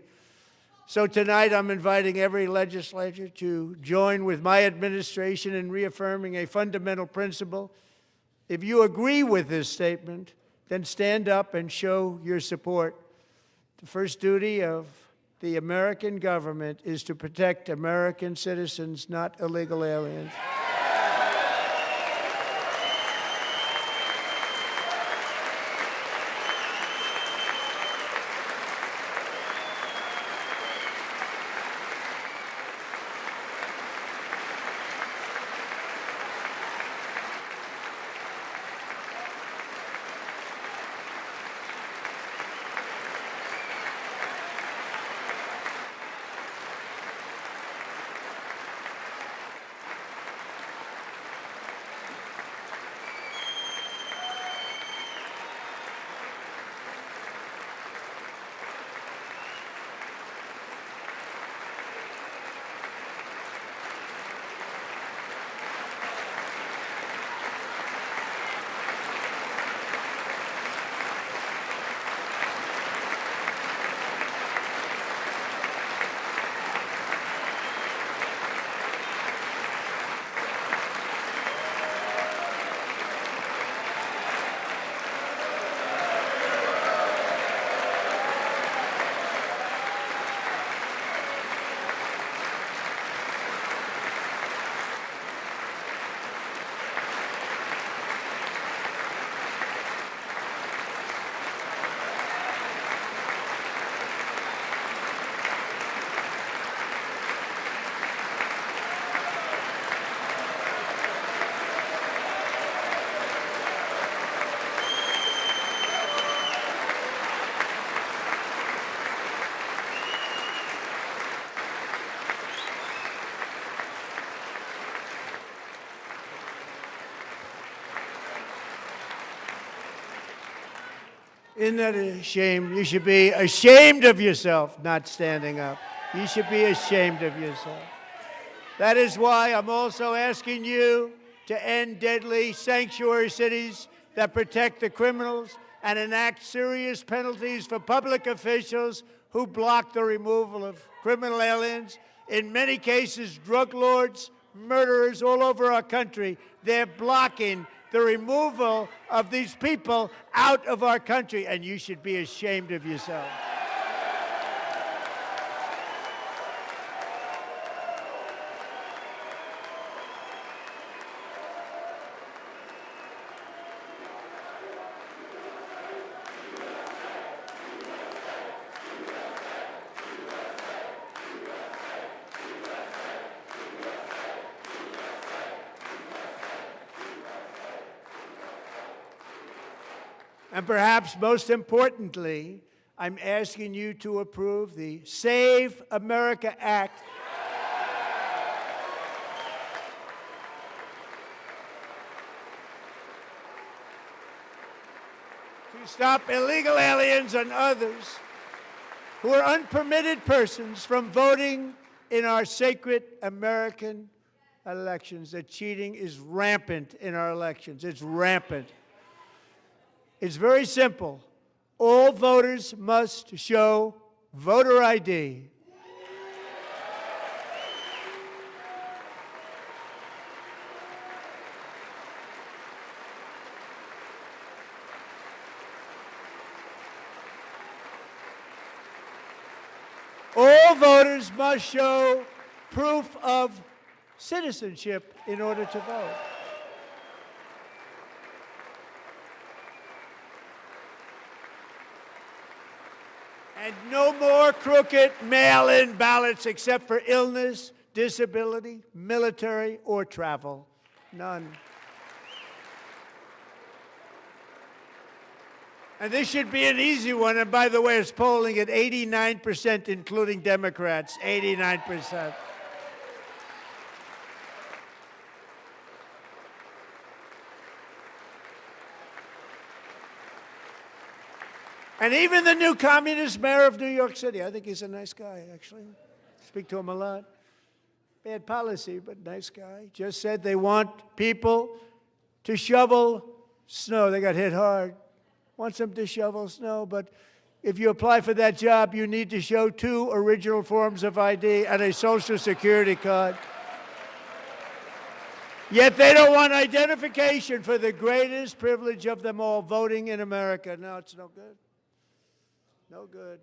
So tonight I'm inviting every legislator to join with my administration in reaffirming a fundamental principle. If you agree with this statement, then stand up and show your support. The first duty of the American government is to protect American citizens, not illegal aliens. Isn't that a shame? You should be ashamed of yourself not standing up. You should be ashamed of yourself. That is why I'm also asking you to end deadly sanctuary cities that protect the criminals and enact serious penalties for public officials who block the removal of criminal aliens. In many cases, drug lords, murderers all over our country, they're blocking the removal of these people out of our country, and you should be ashamed of yourself. And perhaps most importantly, I'm asking you to approve the Save America Act. To stop illegal aliens and others who are unpermitted persons from voting in our sacred American elections. That cheating is rampant in our elections. It's rampant. It's very simple. All voters must show voter ID. All voters must show proof of citizenship in order to vote. And no more crooked mail-in ballots except for illness, disability, military, or travel. None. And this should be an easy one. And by the way, it's polling at 89%, including Democrats, 89%. And even the new communist mayor of New York City, I think he's a nice guy, actually. Speak to him a lot. Bad policy, but nice guy. Just said they want people to shovel snow. They got hit hard. Wants them to shovel snow, but if you apply for that job, you need to show 2 original forms of ID and a Social Security card. Yet they don't want identification for the greatest privilege of them all, voting in America. No, it's no good. No good.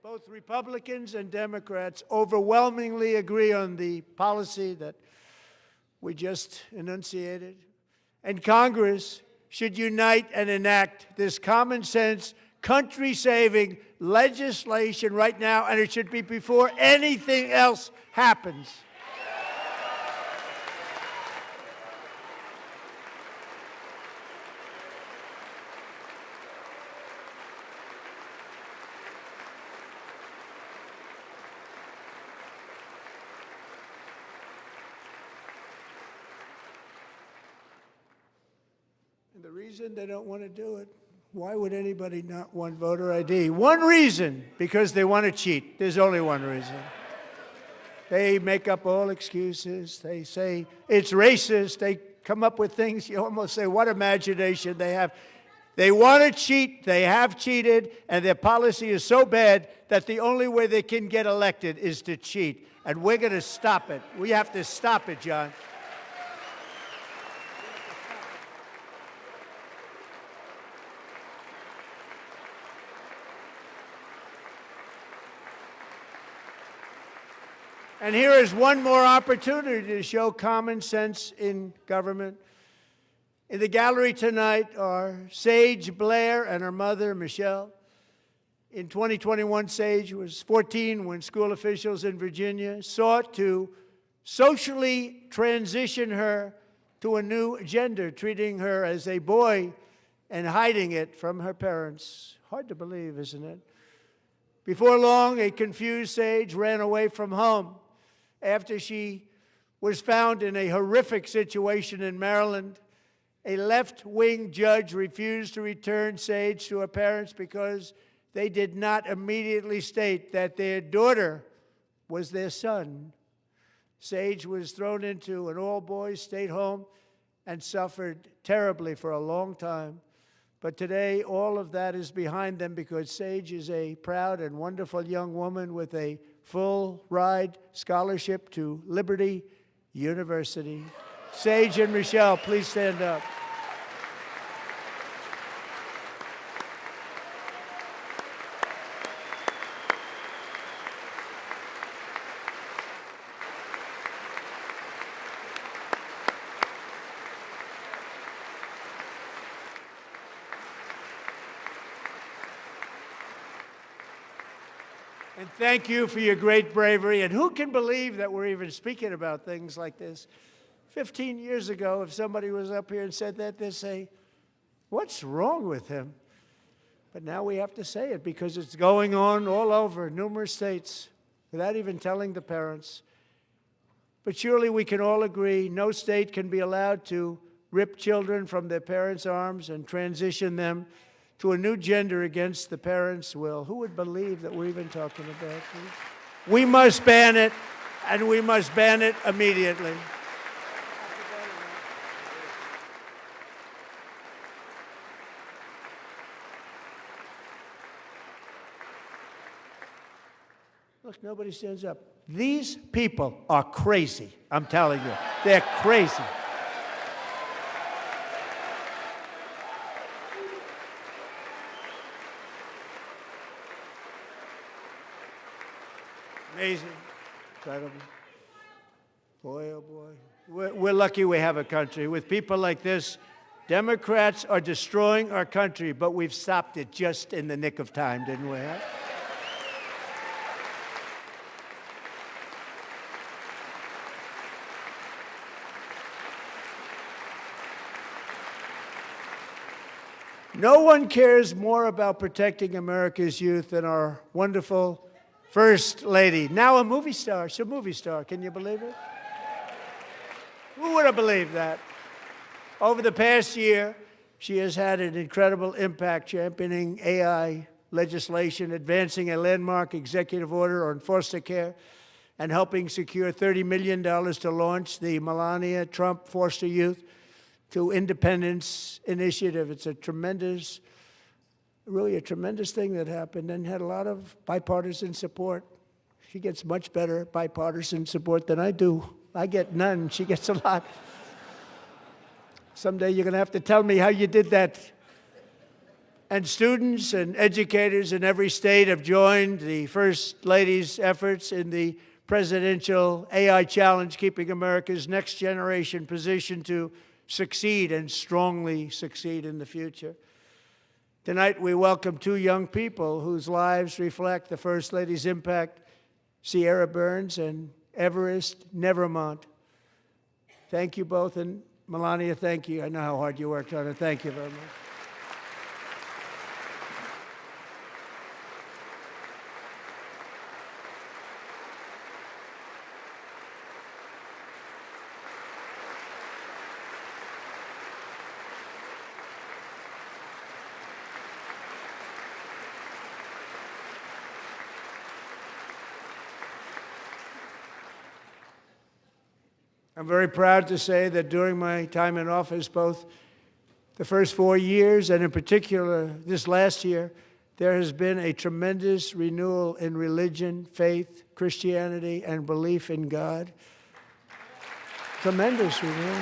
Both Republicans and Democrats overwhelmingly agree on the policy that we just enunciated. And Congress should unite and enact this common sense, country-saving legislation right now, and it should be before anything else happens. And the reason they don't want to do it, why would anybody not want voter ID? One reason, because they want to cheat. There's only one reason. They make up all excuses. They say it's racist. They come up with things you almost say, what imagination they have. They want to cheat. They have cheated. And their policy is so bad that the only way they can get elected is to cheat. And we're going to stop it. We have to stop it, John. And here is one more opportunity to show common sense in government. In the gallery tonight are Sage Blair and her mother, Michelle. In 2021, Sage was 14 when school officials in Virginia sought to socially transition her to a new gender, treating her as a boy and hiding it from her parents. Hard to believe, isn't it? Before long, a confused Sage ran away from home after she was found in a horrific situation in Maryland. A left-wing judge refused to return Sage to her parents because they did not immediately state that their daughter was their son. Sage was thrown into an all-boys state home and suffered terribly for a long time. But today, all of that is behind them because Sage is a proud and wonderful young woman with a full-ride scholarship to Liberty University. Sage and Michelle, please stand up. And thank you for your great bravery. And who can believe that we're even speaking about things like this? 15 years ago, if somebody was up here and said that, they'd say, what's wrong with him? But now we have to say it because it's going on all over numerous states without even telling the parents. But surely we can all agree no state can be allowed to rip children from their parents' arms and transition them to a new gender against the parents' will. Who would believe that we're even talking about this? We must ban it, and we must ban it immediately. Look, nobody stands up. These people are crazy, I'm telling you. They're crazy. Amazing, incredible. Boy, oh boy. We're lucky we have a country. With people like this, Democrats are destroying our country, but we've stopped it just in the nick of time, didn't we? Huh? No one cares more about protecting America's youth than our wonderful First Lady, now a movie star. She's a movie star. Can you believe it? Who would have believed that? Over the past year, she has had an incredible impact championing AI legislation, advancing a landmark executive order on foster care, and helping secure $30 million to launch the Melania Trump Foster Youth to Independence Initiative. It's a tremendous, really a tremendous thing that happened and had a lot of bipartisan support. She gets much better bipartisan support than I do. I get none. She gets a lot. Someday you're going to have to tell me how you did that. And students and educators in every state have joined the First Lady's efforts in the presidential AI challenge, keeping America's next generation positioned to succeed and strongly succeed in the future. Tonight, we welcome two young people whose lives reflect the First Lady's impact, Sierra Burns and Everest Nevermont. Thank you both, and Melania, thank you. I know how hard you worked on it. Thank you very much. I'm very proud to say that during my time in office, both the first 4 years and in particular this last year, there has been a tremendous renewal in religion, faith, Christianity, and belief in God. Tremendous renewal.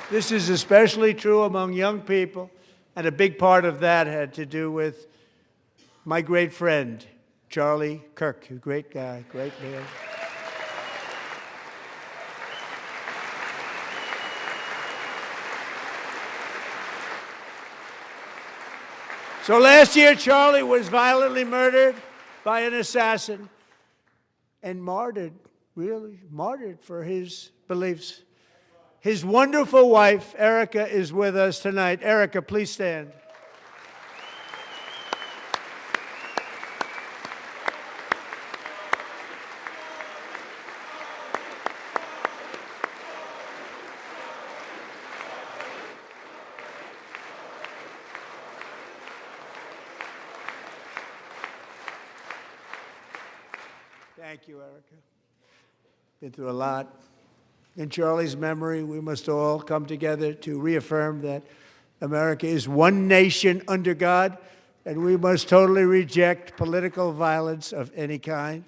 This is especially true among young people, and a big part of that had to do with my great friend, Charlie Kirk, a great guy, great man. So last year, Charlie was violently murdered by an assassin and martyred, really martyred for his beliefs. His wonderful wife, Erica, is with us tonight. Erica, please stand. Thank you, Erica. Been through a lot. In Charlie's memory, we must all come together to reaffirm that America is one nation under God, and we must totally reject political violence of any kind.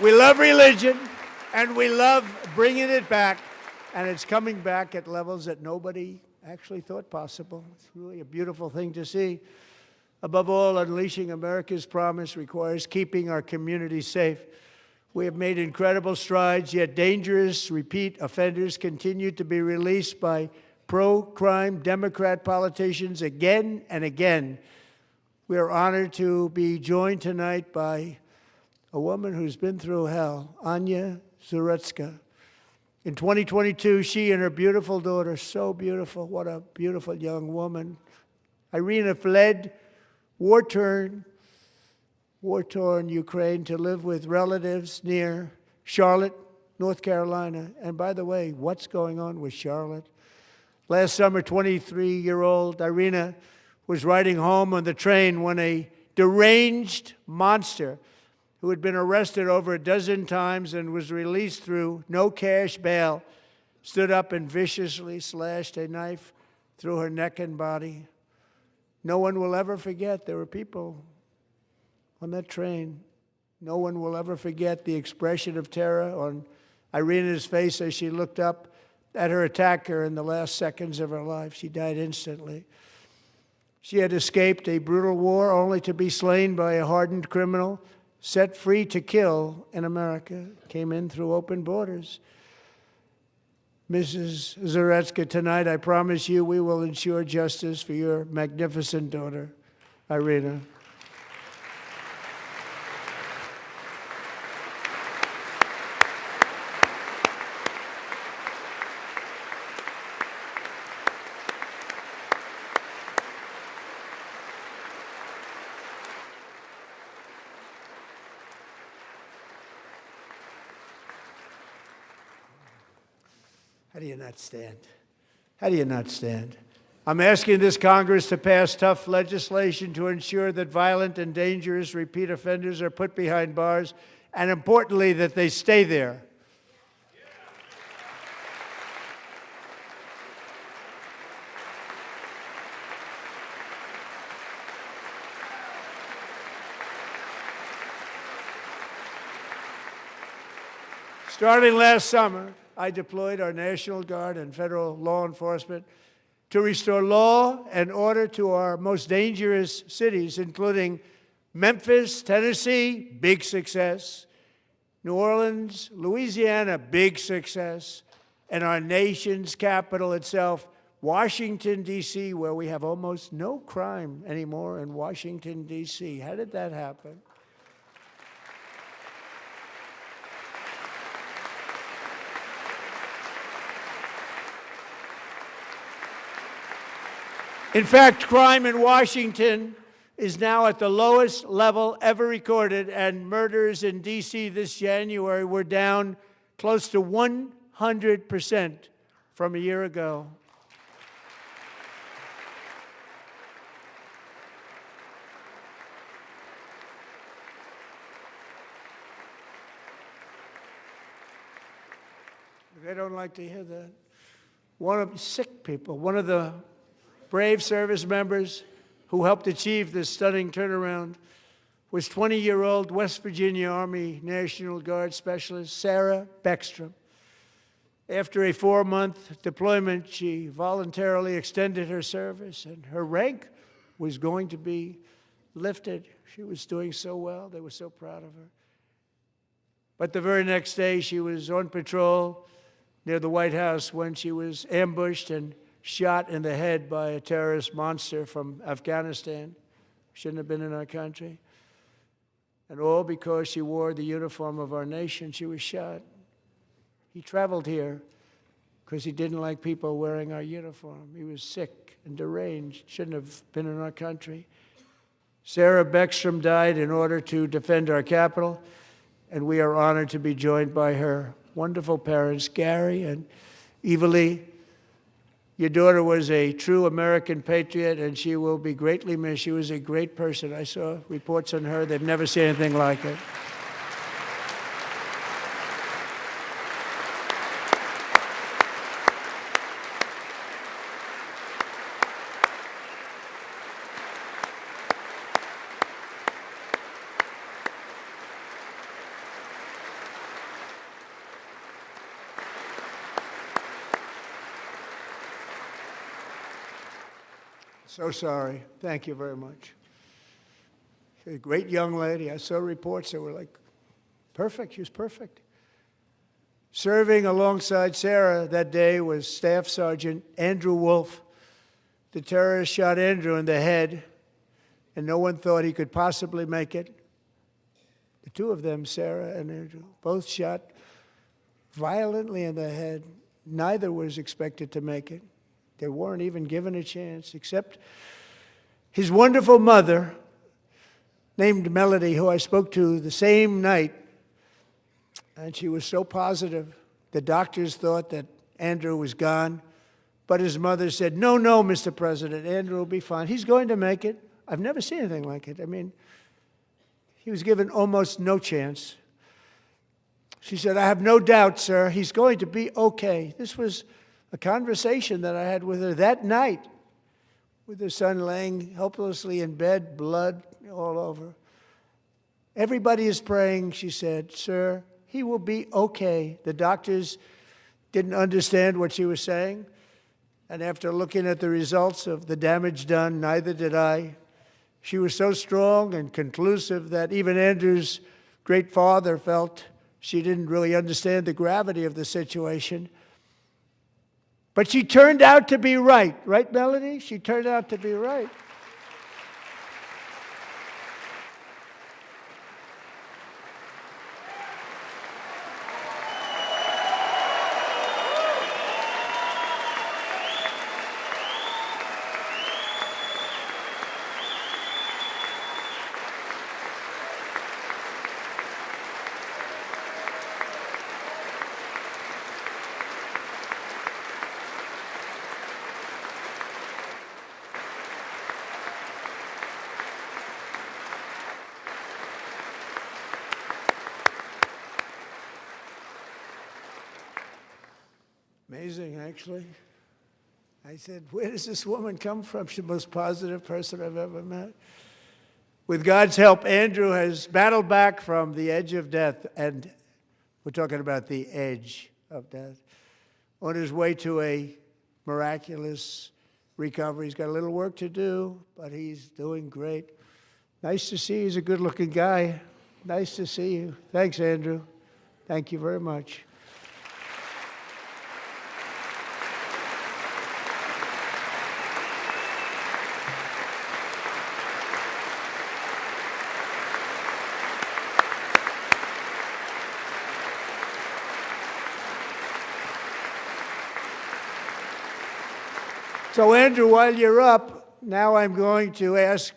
We love religion, and we love bringing it back, and it's coming back at levels that nobody actually thought possible. It's really a beautiful thing to see. Above all, unleashing America's promise requires keeping our communities safe. We have made incredible strides, yet dangerous repeat offenders continue to be released by pro-crime Democrat politicians again and again. We are honored to be joined tonight by a woman who's been through hell, Anya Zarutska. In 2022, she and her beautiful daughter, so beautiful, what a beautiful young woman, Irina, fled war-torn Ukraine to live with relatives near Charlotte, North Carolina. And by the way, what's going on with Charlotte? Last summer, 23-year-old Irina was riding home on the train when a deranged monster who had been arrested over a dozen times and was released through no cash bail, stood up and viciously slashed a knife through her neck and body. No one will ever forget. There were people on that train. No one will ever forget the expression of terror on Irina's face as she looked up at her attacker in the last seconds of her life. She died instantly. She had escaped a brutal war only to be slain by a hardened criminal, set free to kill in America, came in through open borders. Mrs. Zarutska, tonight I promise you we will ensure justice for your magnificent daughter, Irina. How do you not stand? How do you not stand? I'm asking this Congress to pass tough legislation to ensure that violent and dangerous repeat offenders are put behind bars, and importantly, that they stay there. Starting last summer, I deployed our National Guard and federal law enforcement to restore law and order to our most dangerous cities, including Memphis, Tennessee, big success, New Orleans, Louisiana, big success, and our nation's capital itself, Washington, D.C., where we have almost no crime anymore in Washington, D.C. How did that happen? In fact, crime in Washington is now at the lowest level ever recorded, and murders in D.C. this January were down close to 100% from a year ago. They don't like to hear that. One of the brave service members who helped achieve this stunning turnaround was 20-year-old West Virginia Army National Guard Specialist Sarah Beckstrom. After a 4-month deployment, she voluntarily extended her service, and her rank was going to be lifted. She was doing so well. They were so proud of her. But the very next day, she was on patrol near the White House when she was ambushed and shot in the head by a terrorist monster from Afghanistan. Shouldn't have been in our country. And all because she wore the uniform of our nation. She was shot. He traveled here because he didn't like people wearing our uniform. He was sick and deranged. Shouldn't have been in our country. Sarah Beckstrom died in order to defend our capital, and we are honored to be joined by her wonderful parents, Gary and Evalie. Your daughter was a true American patriot, and she will be greatly missed. She was a great person. I saw reports on her. They've never seen anything like it. So sorry. Thank you very much. She's a great young lady. I saw reports that were like, perfect. She was perfect. Serving alongside Sarah that day was Staff Sergeant Andrew Wolf. The terrorist shot Andrew in the head, and no one thought he could possibly make it. The two of them, Sarah and Andrew, both shot violently in the head. Neither was expected to make it. They weren't even given a chance, except his wonderful mother, named Melody, who I spoke to the same night, and she was so positive. The doctors thought that Andrew was gone, but his mother said, no, Mr. President, Andrew will be fine. He's going to make it. I've never seen anything like it. I mean, he was given almost no chance. She said, I have no doubt, sir, he's going to be okay. This was a conversation that I had with her that night, with her son laying helplessly in bed, blood all over. Everybody is praying, she said, sir, he will be okay. The doctors didn't understand what she was saying, and after looking at the results of the damage done, neither did I. She was so strong and conclusive that even Andrew's great father felt she didn't really understand the gravity of the situation. But she turned out to be right. Right, Melody? She turned out to be right. Amazing, actually. I said, where does this woman come from? She's the most positive person I've ever met. With God's help, Andrew has battled back from the edge of death, and we're talking about the edge of death, on his way to a miraculous recovery. He's got a little work to do, but he's doing great. Nice to see you. He's a good-looking guy. Nice to see you. Thanks, Andrew. Thank you very much. So, Andrew, while you're up, now I'm going to ask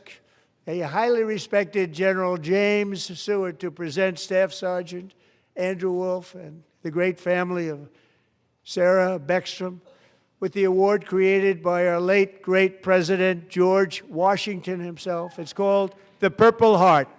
a highly respected General James Seward to present Staff Sergeant Andrew Wolf and the great family of Sarah Beckstrom with the award created by our late, great President George Washington himself. It's called the Purple Heart.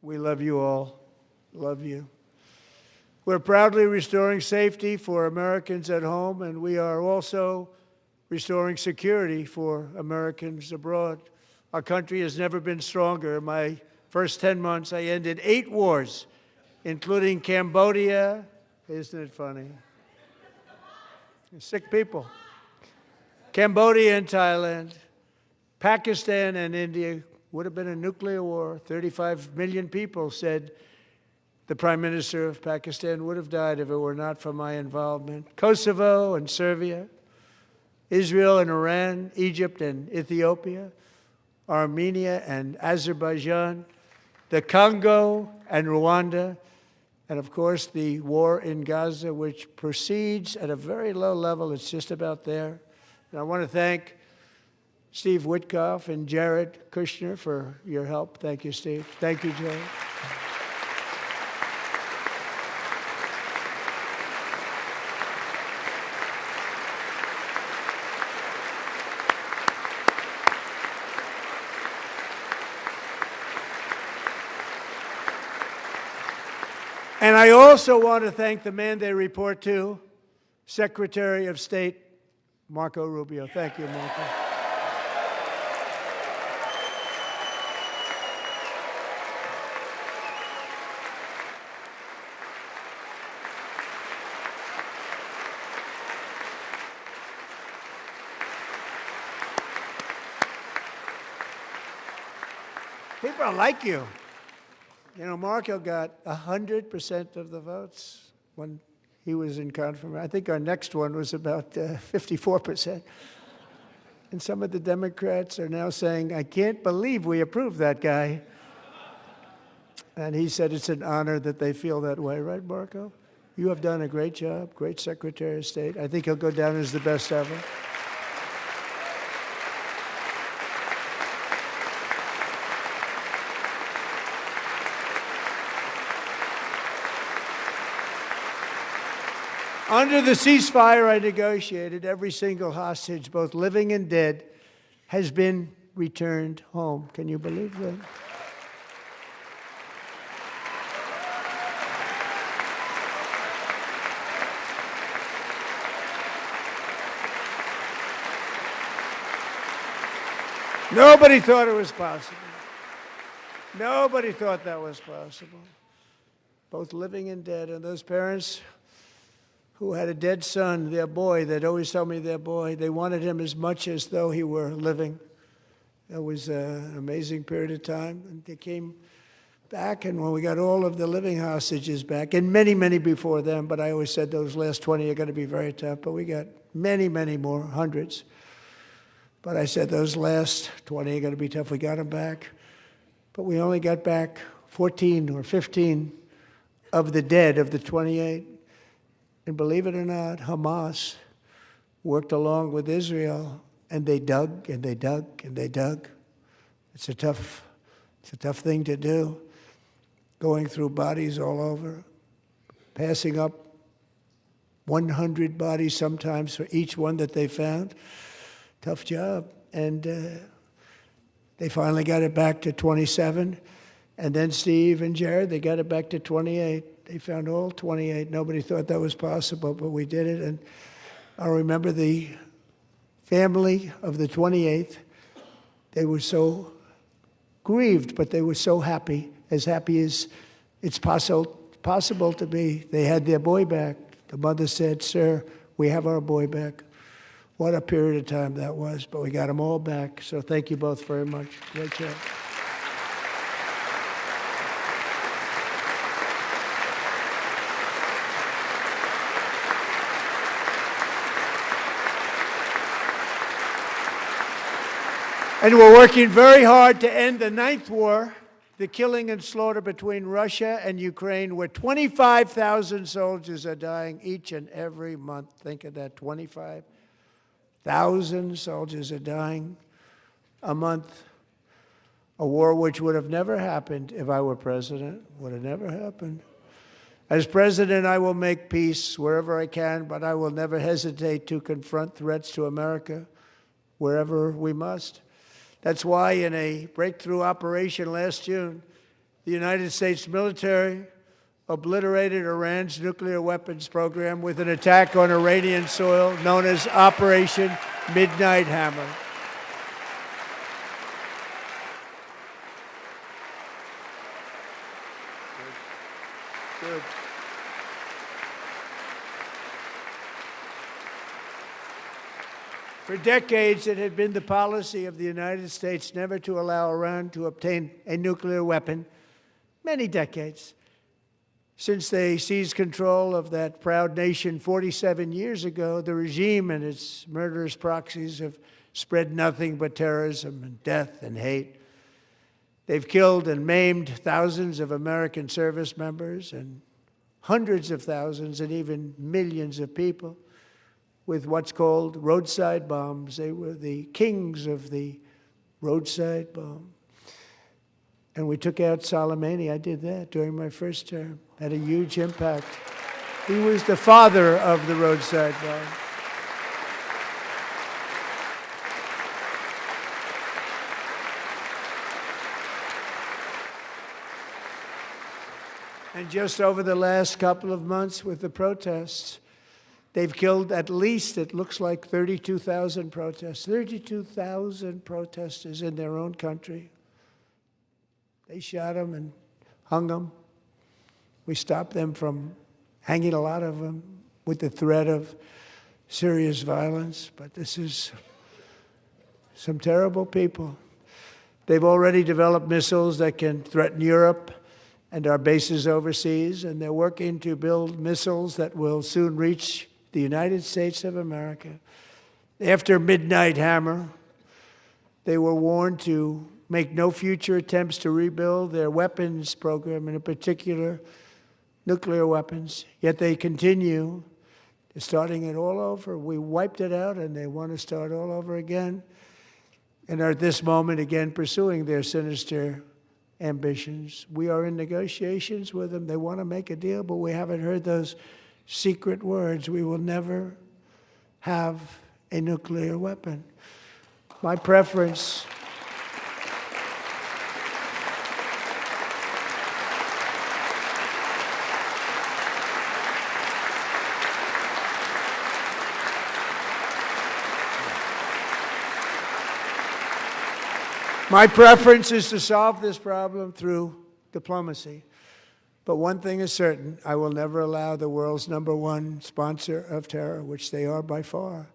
We love you all. Love you. We're proudly restoring safety for Americans at home, and we are also restoring security for Americans abroad. Our country has never been stronger. My first 10 months, I ended 8 wars, including Cambodia. Isn't it funny? Sick people. Cambodia and Thailand, Pakistan and India. Would have been a nuclear war. 35 million people, said the Prime Minister of Pakistan, would have died if it were not for my involvement. Kosovo and Serbia, Israel and Iran, Egypt and Ethiopia, Armenia and Azerbaijan, the Congo and Rwanda, and of course the war in Gaza, which proceeds at a very low level. It's just about there. And I want to thank Steve Witkoff and Jared Kushner for your help. Thank you, Steve. Thank you, Jared. And I also want to thank the man they report to, Secretary of State Marco Rubio. Thank you, Marco. People like you. You know, Marco got 100% of the votes when he was in confirmation. I think our next one was about 54%. And some of the Democrats are now saying, I can't believe we approved that guy. And he said it's an honor that they feel that way, right, Marco? You have done a great job, great Secretary of State. I think he'll go down as the best ever. Under the ceasefire I negotiated, every single hostage, both living and dead, has been returned home. Can you believe that? Nobody thought it was possible. Nobody thought that was possible. Both living and dead. And those parents who had a dead son, their boy, they'd always tell me their boy, they wanted him as much as though he were living. It was an amazing period of time. And they came back, and when we got all of the living hostages back, and many, many before them, but I always said those last 20 are going to be very tough, but we got many, many more, hundreds. But I said those last 20 are going to be tough. We got them back. But we only got back 14 or 15 of the dead, of the 28. And believe it or not, Hamas worked along with Israel, and they dug, and they dug, and they dug. It's a tough thing to do, going through bodies all over, passing up 100 bodies sometimes for each one that they found. Tough job. And they finally got it back to 27. And then Steve and Jared, they got it back to 28. They found all 28. Nobody thought that was possible, but we did it. And I remember the family of the 28th. They were so grieved, but they were so happy as it's possible to be. They had their boy back. The mother said, "Sir, we have our boy back." What a period of time that was, but we got them all back. So thank you both very much. Great job. And we're working very hard to end the 9th war, the killing and slaughter between Russia and Ukraine, where 25,000 soldiers are dying each and every month. Think of that, 25,000 soldiers are dying a month. A war which would have never happened if I were president, would have never happened. As president, I will make peace wherever I can, but I will never hesitate to confront threats to America wherever we must. That's why in a breakthrough operation last June, the United States military obliterated Iran's nuclear weapons program with an attack on Iranian soil known as Operation Midnight Hammer. Good. For decades, it had been the policy of the United States never to allow Iran to obtain a nuclear weapon. Many decades. Since they seized control of that proud nation 47 years ago, the regime and its murderous proxies have spread nothing but terrorism and death and hate. They've killed and maimed thousands of American service members and hundreds of thousands and even millions of people with what's called roadside bombs. They were the kings of the roadside bomb. And we took out Soleimani. I did that during my first term. Had a huge impact. He was the father of the roadside bomb. And just over the last couple of months with the protests, they've killed at least, it looks like, 32,000 protesters. 32,000 protesters in their own country. They shot them and hung them. We stopped them from hanging a lot of them with the threat of serious violence. But this is some terrible people. They've already developed missiles that can threaten Europe and our bases overseas, and they're working to build missiles that will soon reach the United States of America. After Midnight Hammer, they were warned to make no future attempts to rebuild their weapons program, and in particular, nuclear weapons. Yet they continue. They're starting it all over. We wiped it out, and they want to start all over again, and are at this moment again pursuing their sinister ambitions. We are in negotiations with them. They want to make a deal, but we haven't heard those secret words. We will never have a nuclear weapon. My preference is to solve this problem through diplomacy. But one thing is certain, I will never allow the world's #1 sponsor of terror, which they are by far,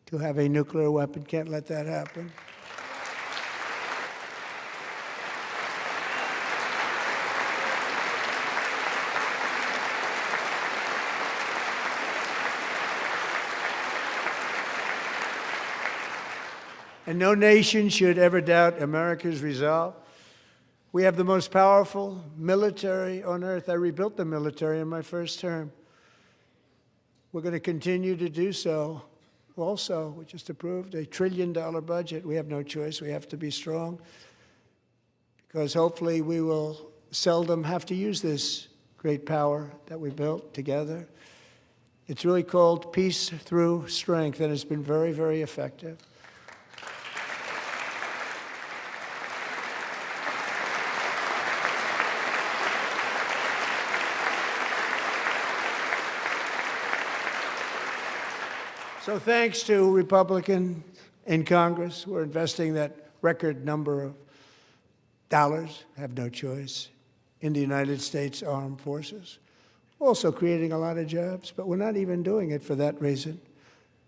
to have a nuclear weapon. Can't let that happen. And no nation should ever doubt America's resolve. We have the most powerful military on earth. I rebuilt the military in my first term. We're going to continue to do so. Also, we just approved a $1 trillion budget. We have no choice. We have to be strong, because hopefully we will seldom have to use this great power that we built together. It's really called Peace Through Strength, and it's been very, very effective. So thanks to Republicans in Congress, we're investing that record number of dollars, have no choice, in the United States Armed Forces. Also creating a lot of jobs, but we're not even doing it for that reason.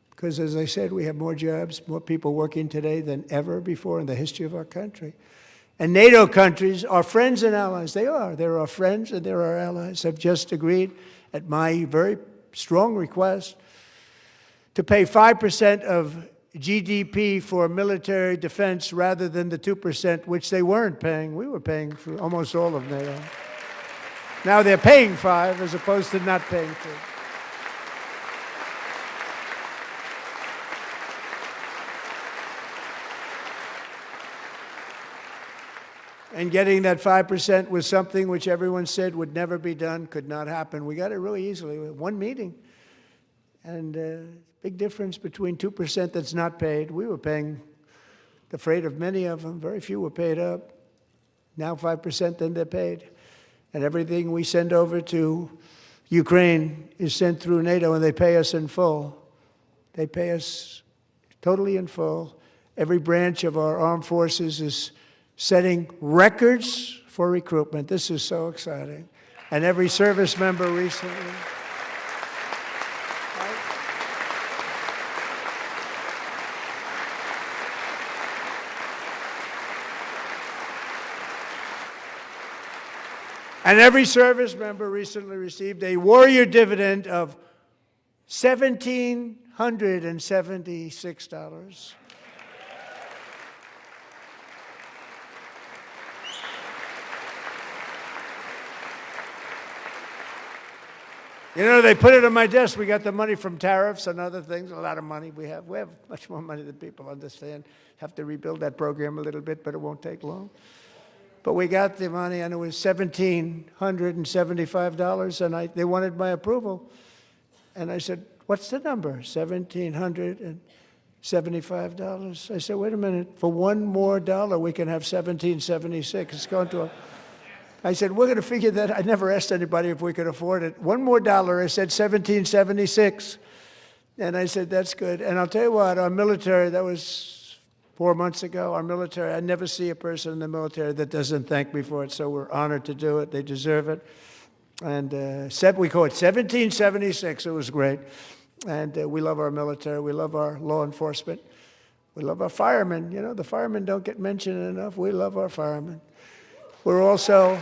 Because as I said, we have more jobs, more people working today than ever before in the history of our country. And NATO countries are friends and allies. They are. They're our friends and they're our allies. Have just agreed, at my very strong request, to pay 5% of GDP for military defense rather than the 2%, which they weren't paying. We were paying for almost all of NATO. Now they're paying 5 as opposed to not paying 2. And getting that 5% was something which everyone said would never be done, could not happen. We got it really easily with one meeting. And big difference between 2% that's not paid. We were paying the freight of many of them. Very few were paid up. Now 5%, then they're paid. And everything we send over to Ukraine is sent through NATO, and they pay us in full. They pay us totally in full. Every branch of our armed forces is setting records for recruitment. This is so exciting. and every service member recently. And every service member recently received a warrior dividend of $1,776. You know, they put it on my desk. We got the money from tariffs and other things, a lot of money we have. We have much more money than people understand. Have to rebuild that program a little bit, but it won't take long. But we got the money, and it was $1,775, and they wanted my approval. And I said, what's the number? $1,775. I said, wait a minute. For one more dollar, we can have $1,776. It's going to I said, we're going to figure that. I never asked anybody if we could afford it. One more dollar, I said $1,776. And I said, that's good. And I'll tell you what, our military, that was 4 months ago, our military, I never see a person in the military that doesn't thank me for it, so we're honored to do it. They deserve it. And we call it 1776. It was great. And we love our military. We love our law enforcement. We love our firemen. You know, the firemen don't get mentioned enough. We love our firemen. We're also...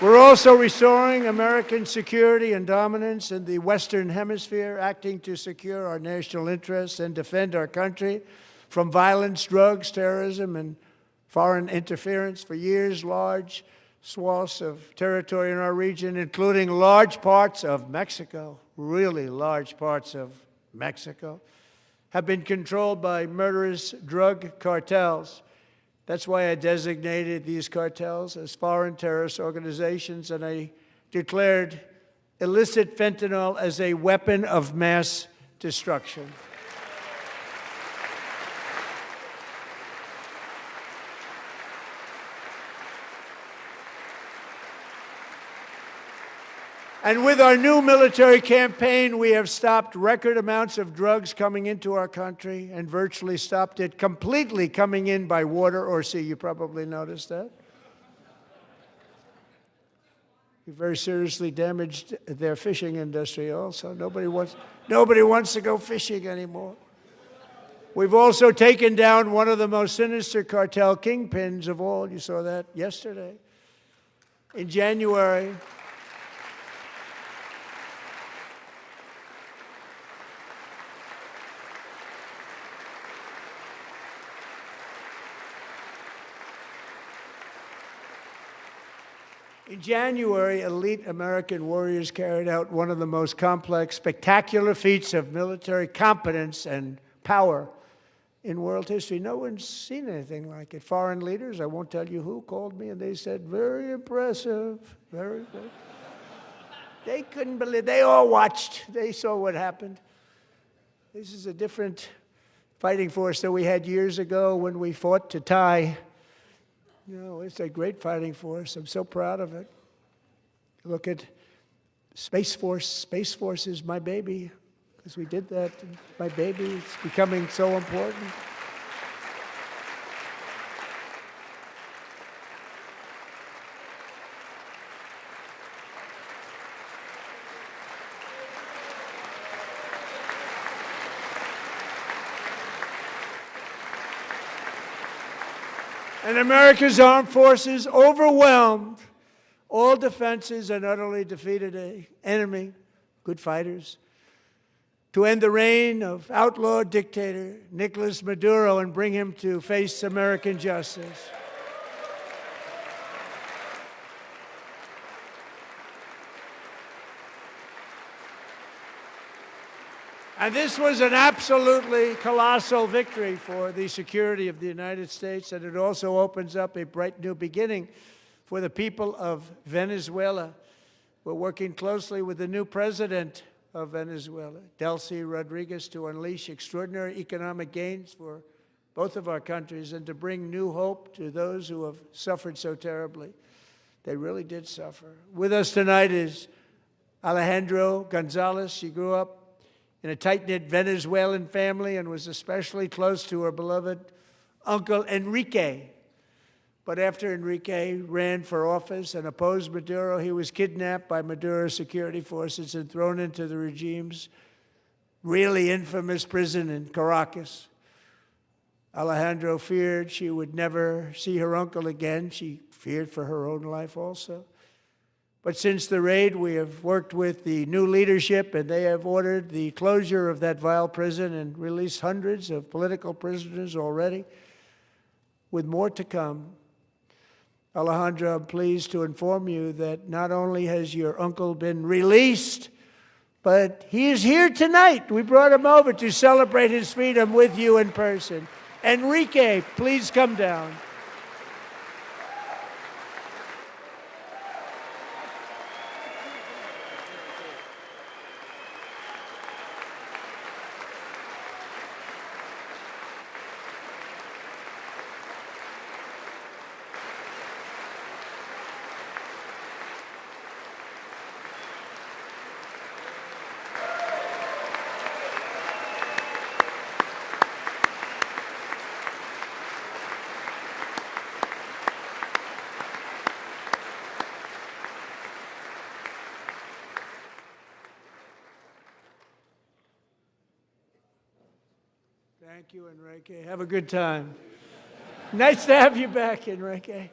We're also restoring American security and dominance in the Western Hemisphere, acting to secure our national interests and defend our country from violence, drugs, terrorism, and foreign interference. For years, large swaths of territory in our region, including large parts of Mexico, really large parts of Mexico, have been controlled by murderous drug cartels. That's why I designated these cartels as foreign terrorist organizations, and I declared illicit fentanyl as a weapon of mass destruction. And with our new military campaign, we have stopped record amounts of drugs coming into our country and virtually stopped it completely coming in by water or sea. You probably noticed that. We very seriously damaged their fishing industry also. Nobody wants to go fishing anymore. We've also taken down one of the most sinister cartel kingpins of all. You saw that yesterday. In January, elite American warriors carried out one of the most complex, spectacular feats of military competence and power in world history. No one's seen anything like it. Foreign leaders, I won't tell you who, called me and they said, very impressive, very good. They couldn't believe, they all watched, they saw what happened. This is a different fighting force that we had years ago when we fought to tie. You know, it's a great fighting force. I'm so proud of it. Look at Space Force. Space Force is my baby, because we did that. My baby is becoming so important. And America's armed forces overwhelmed all defenses and utterly defeated an enemy, good fighters, to end the reign of outlaw dictator Nicolas Maduro and bring him to face American justice. And this was an absolutely colossal victory for the security of the United States, and it also opens up a bright new beginning for the people of Venezuela. We're working closely with the new president of Venezuela, Delcy Rodriguez, to unleash extraordinary economic gains for both of our countries and to bring new hope to those who have suffered so terribly. They really did suffer. With us tonight is Alejandro Gonzalez. She grew up in a tight-knit Venezuelan family and was especially close to her beloved uncle Enrique. But after Enrique ran for office and opposed Maduro, he was kidnapped by Maduro's security forces and thrown into the regime's really infamous prison in Caracas. Alejandro feared she would never see her uncle again. She feared for her own life also. But since the raid, we have worked with the new leadership, and they have ordered the closure of that vile prison and released hundreds of political prisoners already, with more to come. Alejandro, I'm pleased to inform you that not only has your uncle been released, but he is here tonight. We brought him over to celebrate his freedom with you in person. Enrique, please come down. Thank you, Enrique. Have a good time. Nice to have you back, Enrique.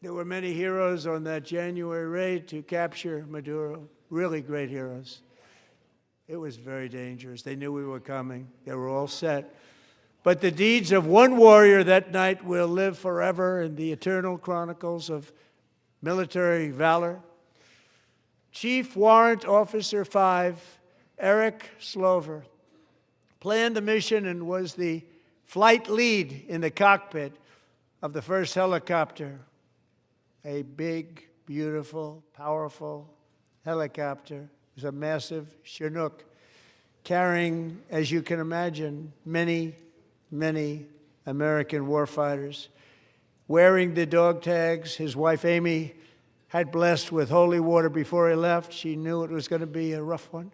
There were many heroes on that January raid to capture Maduro, really great heroes. It was very dangerous. They knew we were coming. They were all set. But the deeds of one warrior that night will live forever in the eternal chronicles of military valor. Chief Warrant Officer 5, Eric Slover, planned the mission and was the flight lead in the cockpit of the first helicopter, a big, beautiful, powerful helicopter. It was a massive Chinook carrying, as you can imagine, many, many American warfighters. Wearing the dog tags his wife Amy had blessed with holy water before he left. She knew it was going to be a rough one.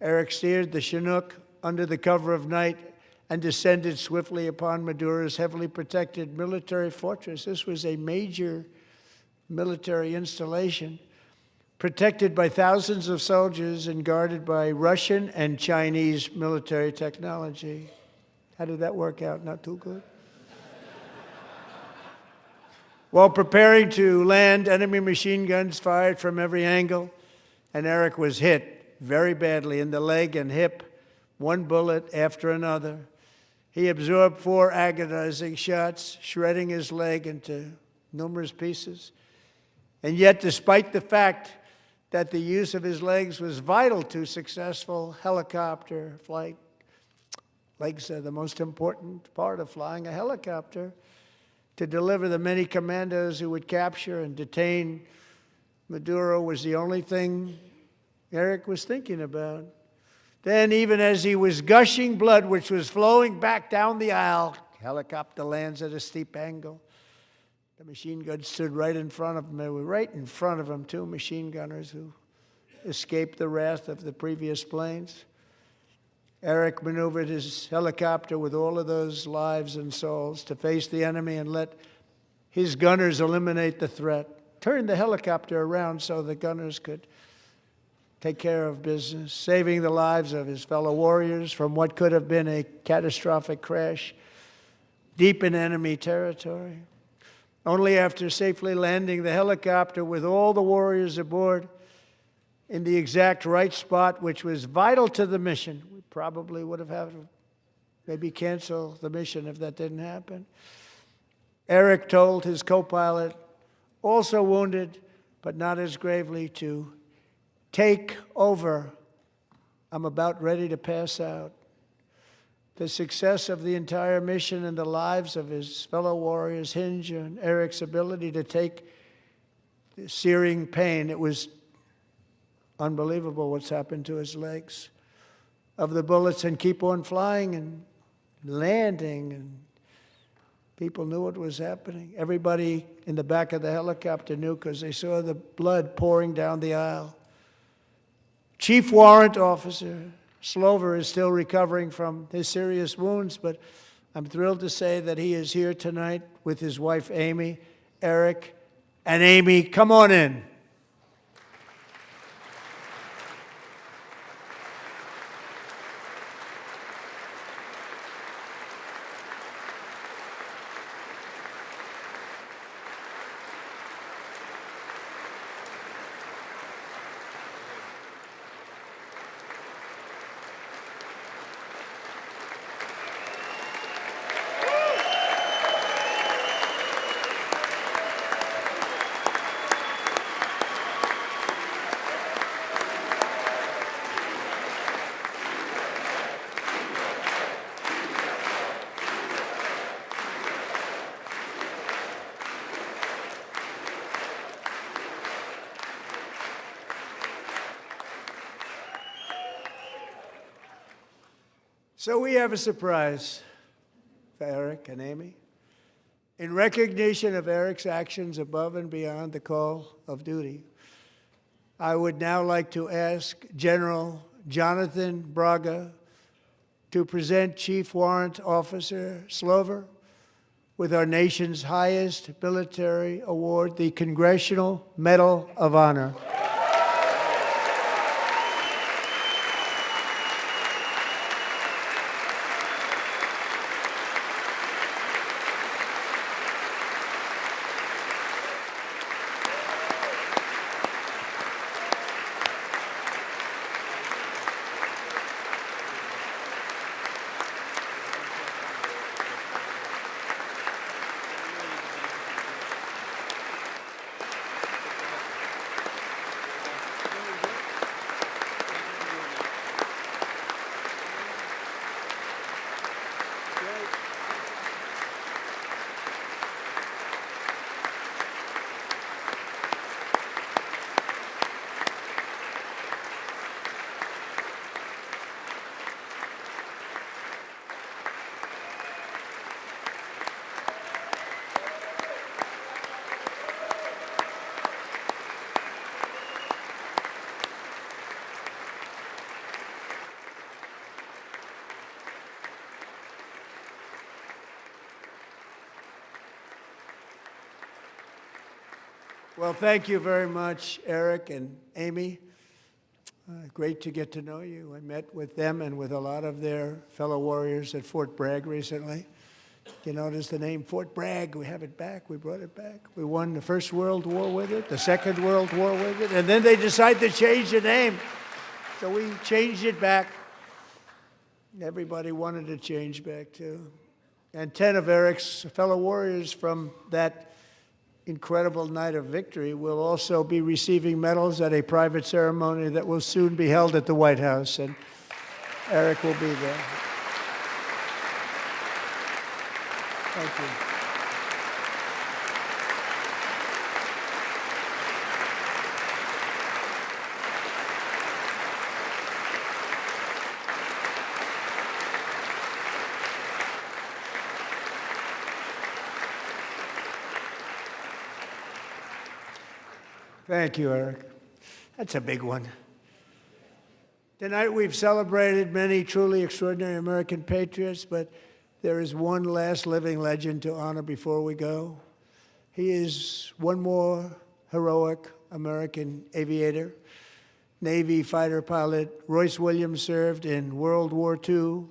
Eric steered the Chinook under the cover of night and descended swiftly upon Maduro's heavily protected military fortress. This was a major military installation, protected by thousands of soldiers and guarded by Russian and Chinese military technology. How did that work out? Not too good. While preparing to land, enemy machine guns fired from every angle, and Eric was hit very badly in the leg and hip, one bullet after another. He absorbed 4 agonizing shots, shredding his leg into numerous pieces. And yet, despite the fact that the use of his legs was vital to successful helicopter flight, legs are the most important part of flying a helicopter, to deliver the many commandos who would capture and detain Maduro was the only thing Eric was thinking about. Then, even as he was gushing blood, which was flowing back down the aisle, helicopter lands at a steep angle. The machine gun stood right in front of him. They were right in front of him, 2 machine gunners who escaped the wrath of the previous planes. Eric maneuvered his helicopter with all of those lives and souls to face the enemy and let his gunners eliminate the threat. Turned the helicopter around so the gunners could take care of business, saving the lives of his fellow warriors from what could have been a catastrophic crash deep in enemy territory. Only after safely landing the helicopter with all the warriors aboard in the exact right spot, which was vital to the mission. We probably would have had to maybe cancel the mission if that didn't happen. Eric told his co-pilot, also wounded, but not as gravely, to take over. I'm about ready to pass out. The success of the entire mission and the lives of his fellow warriors hinge on Eric's ability to take the searing pain. It was unbelievable what's happened to his legs of the bullets and keep on flying and landing and People knew what was happening. Everybody in the back of the helicopter knew because they saw the blood pouring down the aisle. Chief Warrant Officer Slover is still recovering from his serious wounds, but I'm thrilled to say that he is here tonight with his wife, Amy. Eric and Amy, come on in. So we have a surprise for Eric and Amy. In recognition of Eric's actions above and beyond the call of duty, I would now like to ask General Jonathan Braga to present Chief Warrant Officer Slover with our nation's highest military award, the Congressional Medal of Honor. Well, thank you very much, Eric and Amy. Great to get to know you. I met with them and with a lot of their fellow warriors at Fort Bragg recently. You notice the name Fort Bragg, we have it back, we brought it back. We won the First World War with it, the Second World War with it, and then they decided to change the name. So we changed it back. Everybody wanted to change back too. And 10 of Eric's fellow warriors from that incredible night of victory will also be receiving medals at a private ceremony that will soon be held at the White House, and Eric will be there. Thank you. Thank you, Eric. That's a big one. Tonight we've celebrated many truly extraordinary American patriots, but there is one last living legend to honor before we go. He is one more heroic American aviator. Navy fighter pilot Royce Williams served in World War II,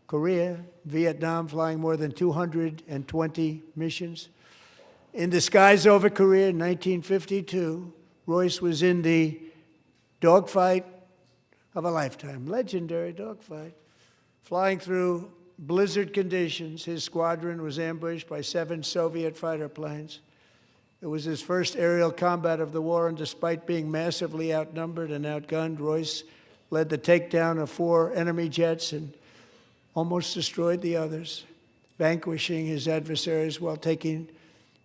Korea, Vietnam, flying more than 220 missions. In the skies over Korea in 1952, Royce was in the dogfight of a lifetime, legendary dogfight. Flying through blizzard conditions, his squadron was ambushed by 7 Soviet fighter planes. It was his first aerial combat of the war, and despite being massively outnumbered and outgunned, Royce led the takedown of 4 enemy jets and almost destroyed the others, vanquishing his adversaries while taking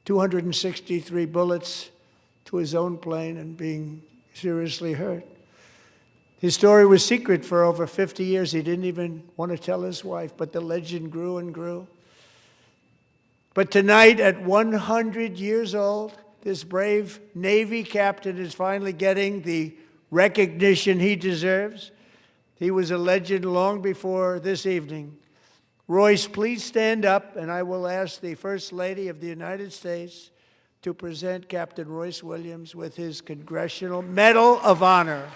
263 bullets to his own plane and being seriously hurt. His story was secret for over 50 years. He didn't even want to tell his wife, but the legend grew and grew. But tonight, at 100 years old, this brave Navy captain is finally getting the recognition he deserves. He was a legend long before this evening. Royce, please stand up, and I will ask the First Lady of the United States to present Captain Royce Williams with his Congressional Medal of Honor.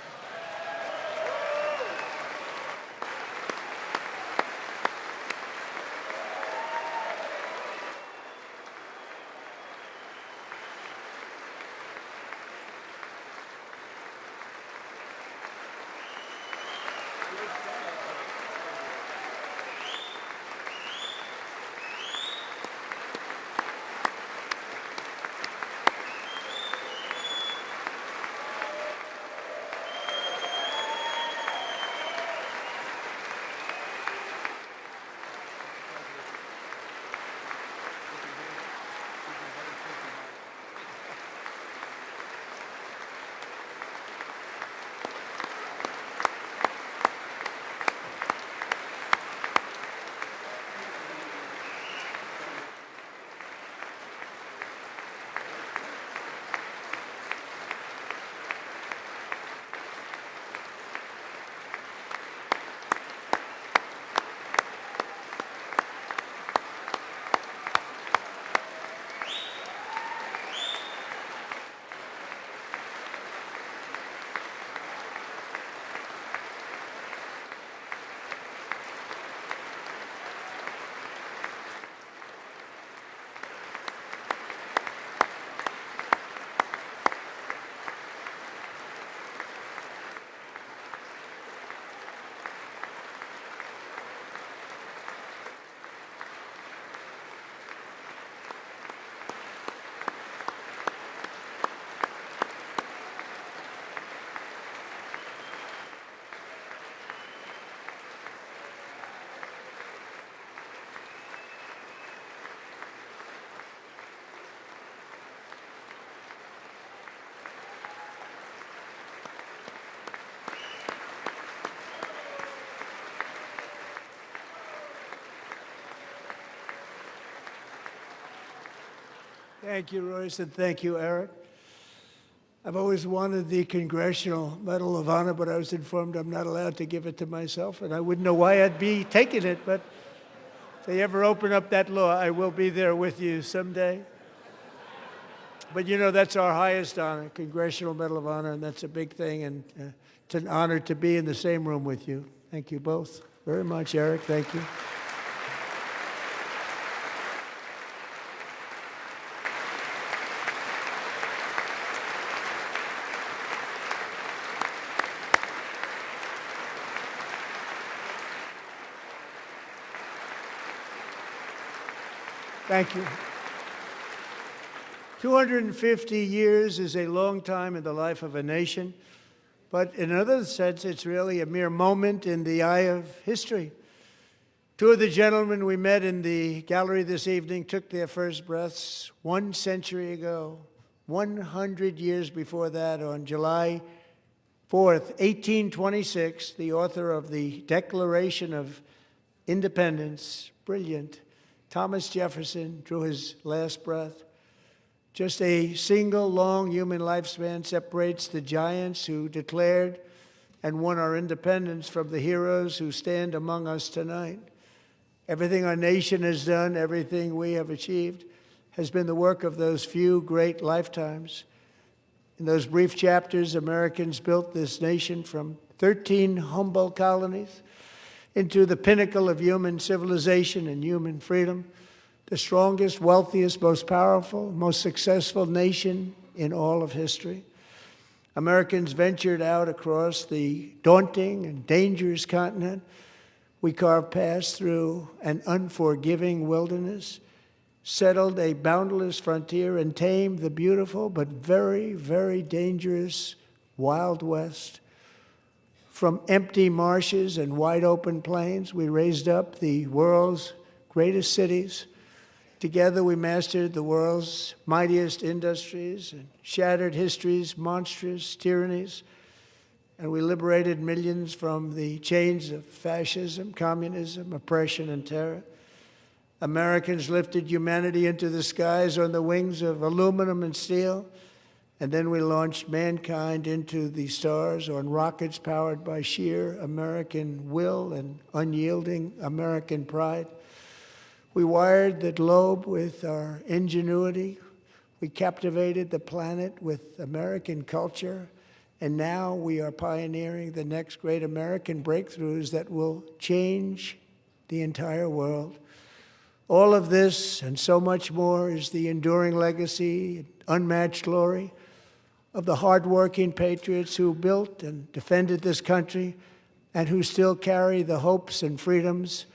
Thank you, Royce, and thank you, Eric. I've always wanted the Congressional Medal of Honor, but I was informed I'm not allowed to give it to myself, and I wouldn't know why I'd be taking it, but if they ever open up that law, I will be there with you someday. But you know, that's our highest honor, Congressional Medal of Honor, and that's a big thing, and it's an honor to be in the same room with you. Thank you both very much, Eric. Thank you. Thank you. 250 years is a long time in the life of a nation, but in another sense, it's really a mere moment in the eye of history. Two of the gentlemen we met in the gallery this evening took their first breaths 1 century ago, 100 years before that, on July 4th, 1826, the author of the Declaration of Independence, brilliant, Thomas Jefferson, drew his last breath. Just a single long human lifespan separates the giants who declared and won our independence from the heroes who stand among us tonight. Everything our nation has done, everything we have achieved, has been the work of those few great lifetimes. In those brief chapters, Americans built this nation from 13 humble colonies into the pinnacle of human civilization and human freedom, the strongest, wealthiest, most powerful, most successful nation in all of history. Americans ventured out across the daunting and dangerous continent. We carved paths through an unforgiving wilderness, settled a boundless frontier, and tamed the beautiful but very, very dangerous Wild West. From empty marshes and wide open plains, we raised up the world's greatest cities. Together, we mastered the world's mightiest industries and shattered history's monstrous tyrannies. And we liberated millions from the chains of fascism, communism, oppression, and terror. Americans lifted humanity into the skies on the wings of aluminum and steel, and then we launched mankind into the stars on rockets powered by sheer American will and unyielding American pride. We wired the globe with our ingenuity. We captivated the planet with American culture. And now we are pioneering the next great American breakthroughs that will change the entire world. All of this and so much more is the enduring legacy, unmatched glory of the hardworking patriots who built and defended this country and who still carry the hopes and freedoms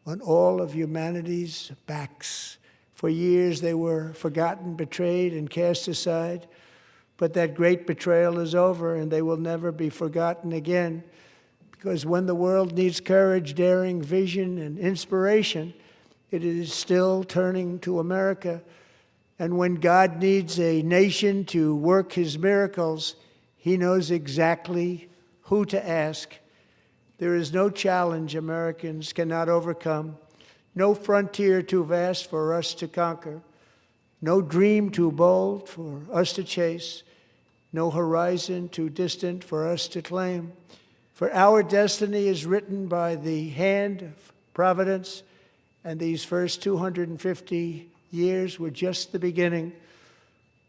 on all of humanity's backs. For years they were forgotten, betrayed, and cast aside. But that great betrayal is over, and they will never be forgotten again. Because when the world needs courage, daring, vision, and inspiration, it is still turning to America. And when God needs a nation to work his miracles, he knows exactly who to ask. There is no challenge Americans cannot overcome, no frontier too vast for us to conquer, no dream too bold for us to chase, no horizon too distant for us to claim. For our destiny is written by the hand of providence, and these first 250 years were just the beginning.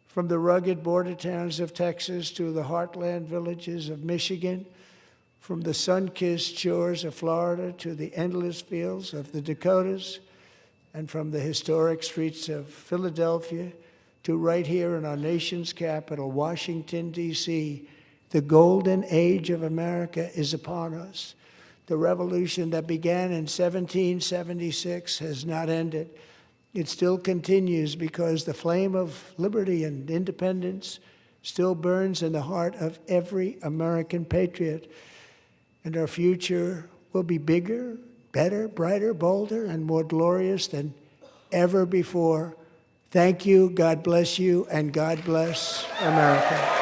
From the rugged border towns of Texas to the heartland villages of Michigan, from the sun-kissed shores of Florida to the endless fields of the Dakotas, and from the historic streets of Philadelphia to right here in our nation's capital, Washington, D.C., the golden age of America is upon us. The revolution that began in 1776 has not ended. It still continues because the flame of liberty and independence still burns in the heart of every American patriot. And our future will be bigger, better, brighter, bolder, and more glorious than ever before. Thank you, God bless you, and God bless America.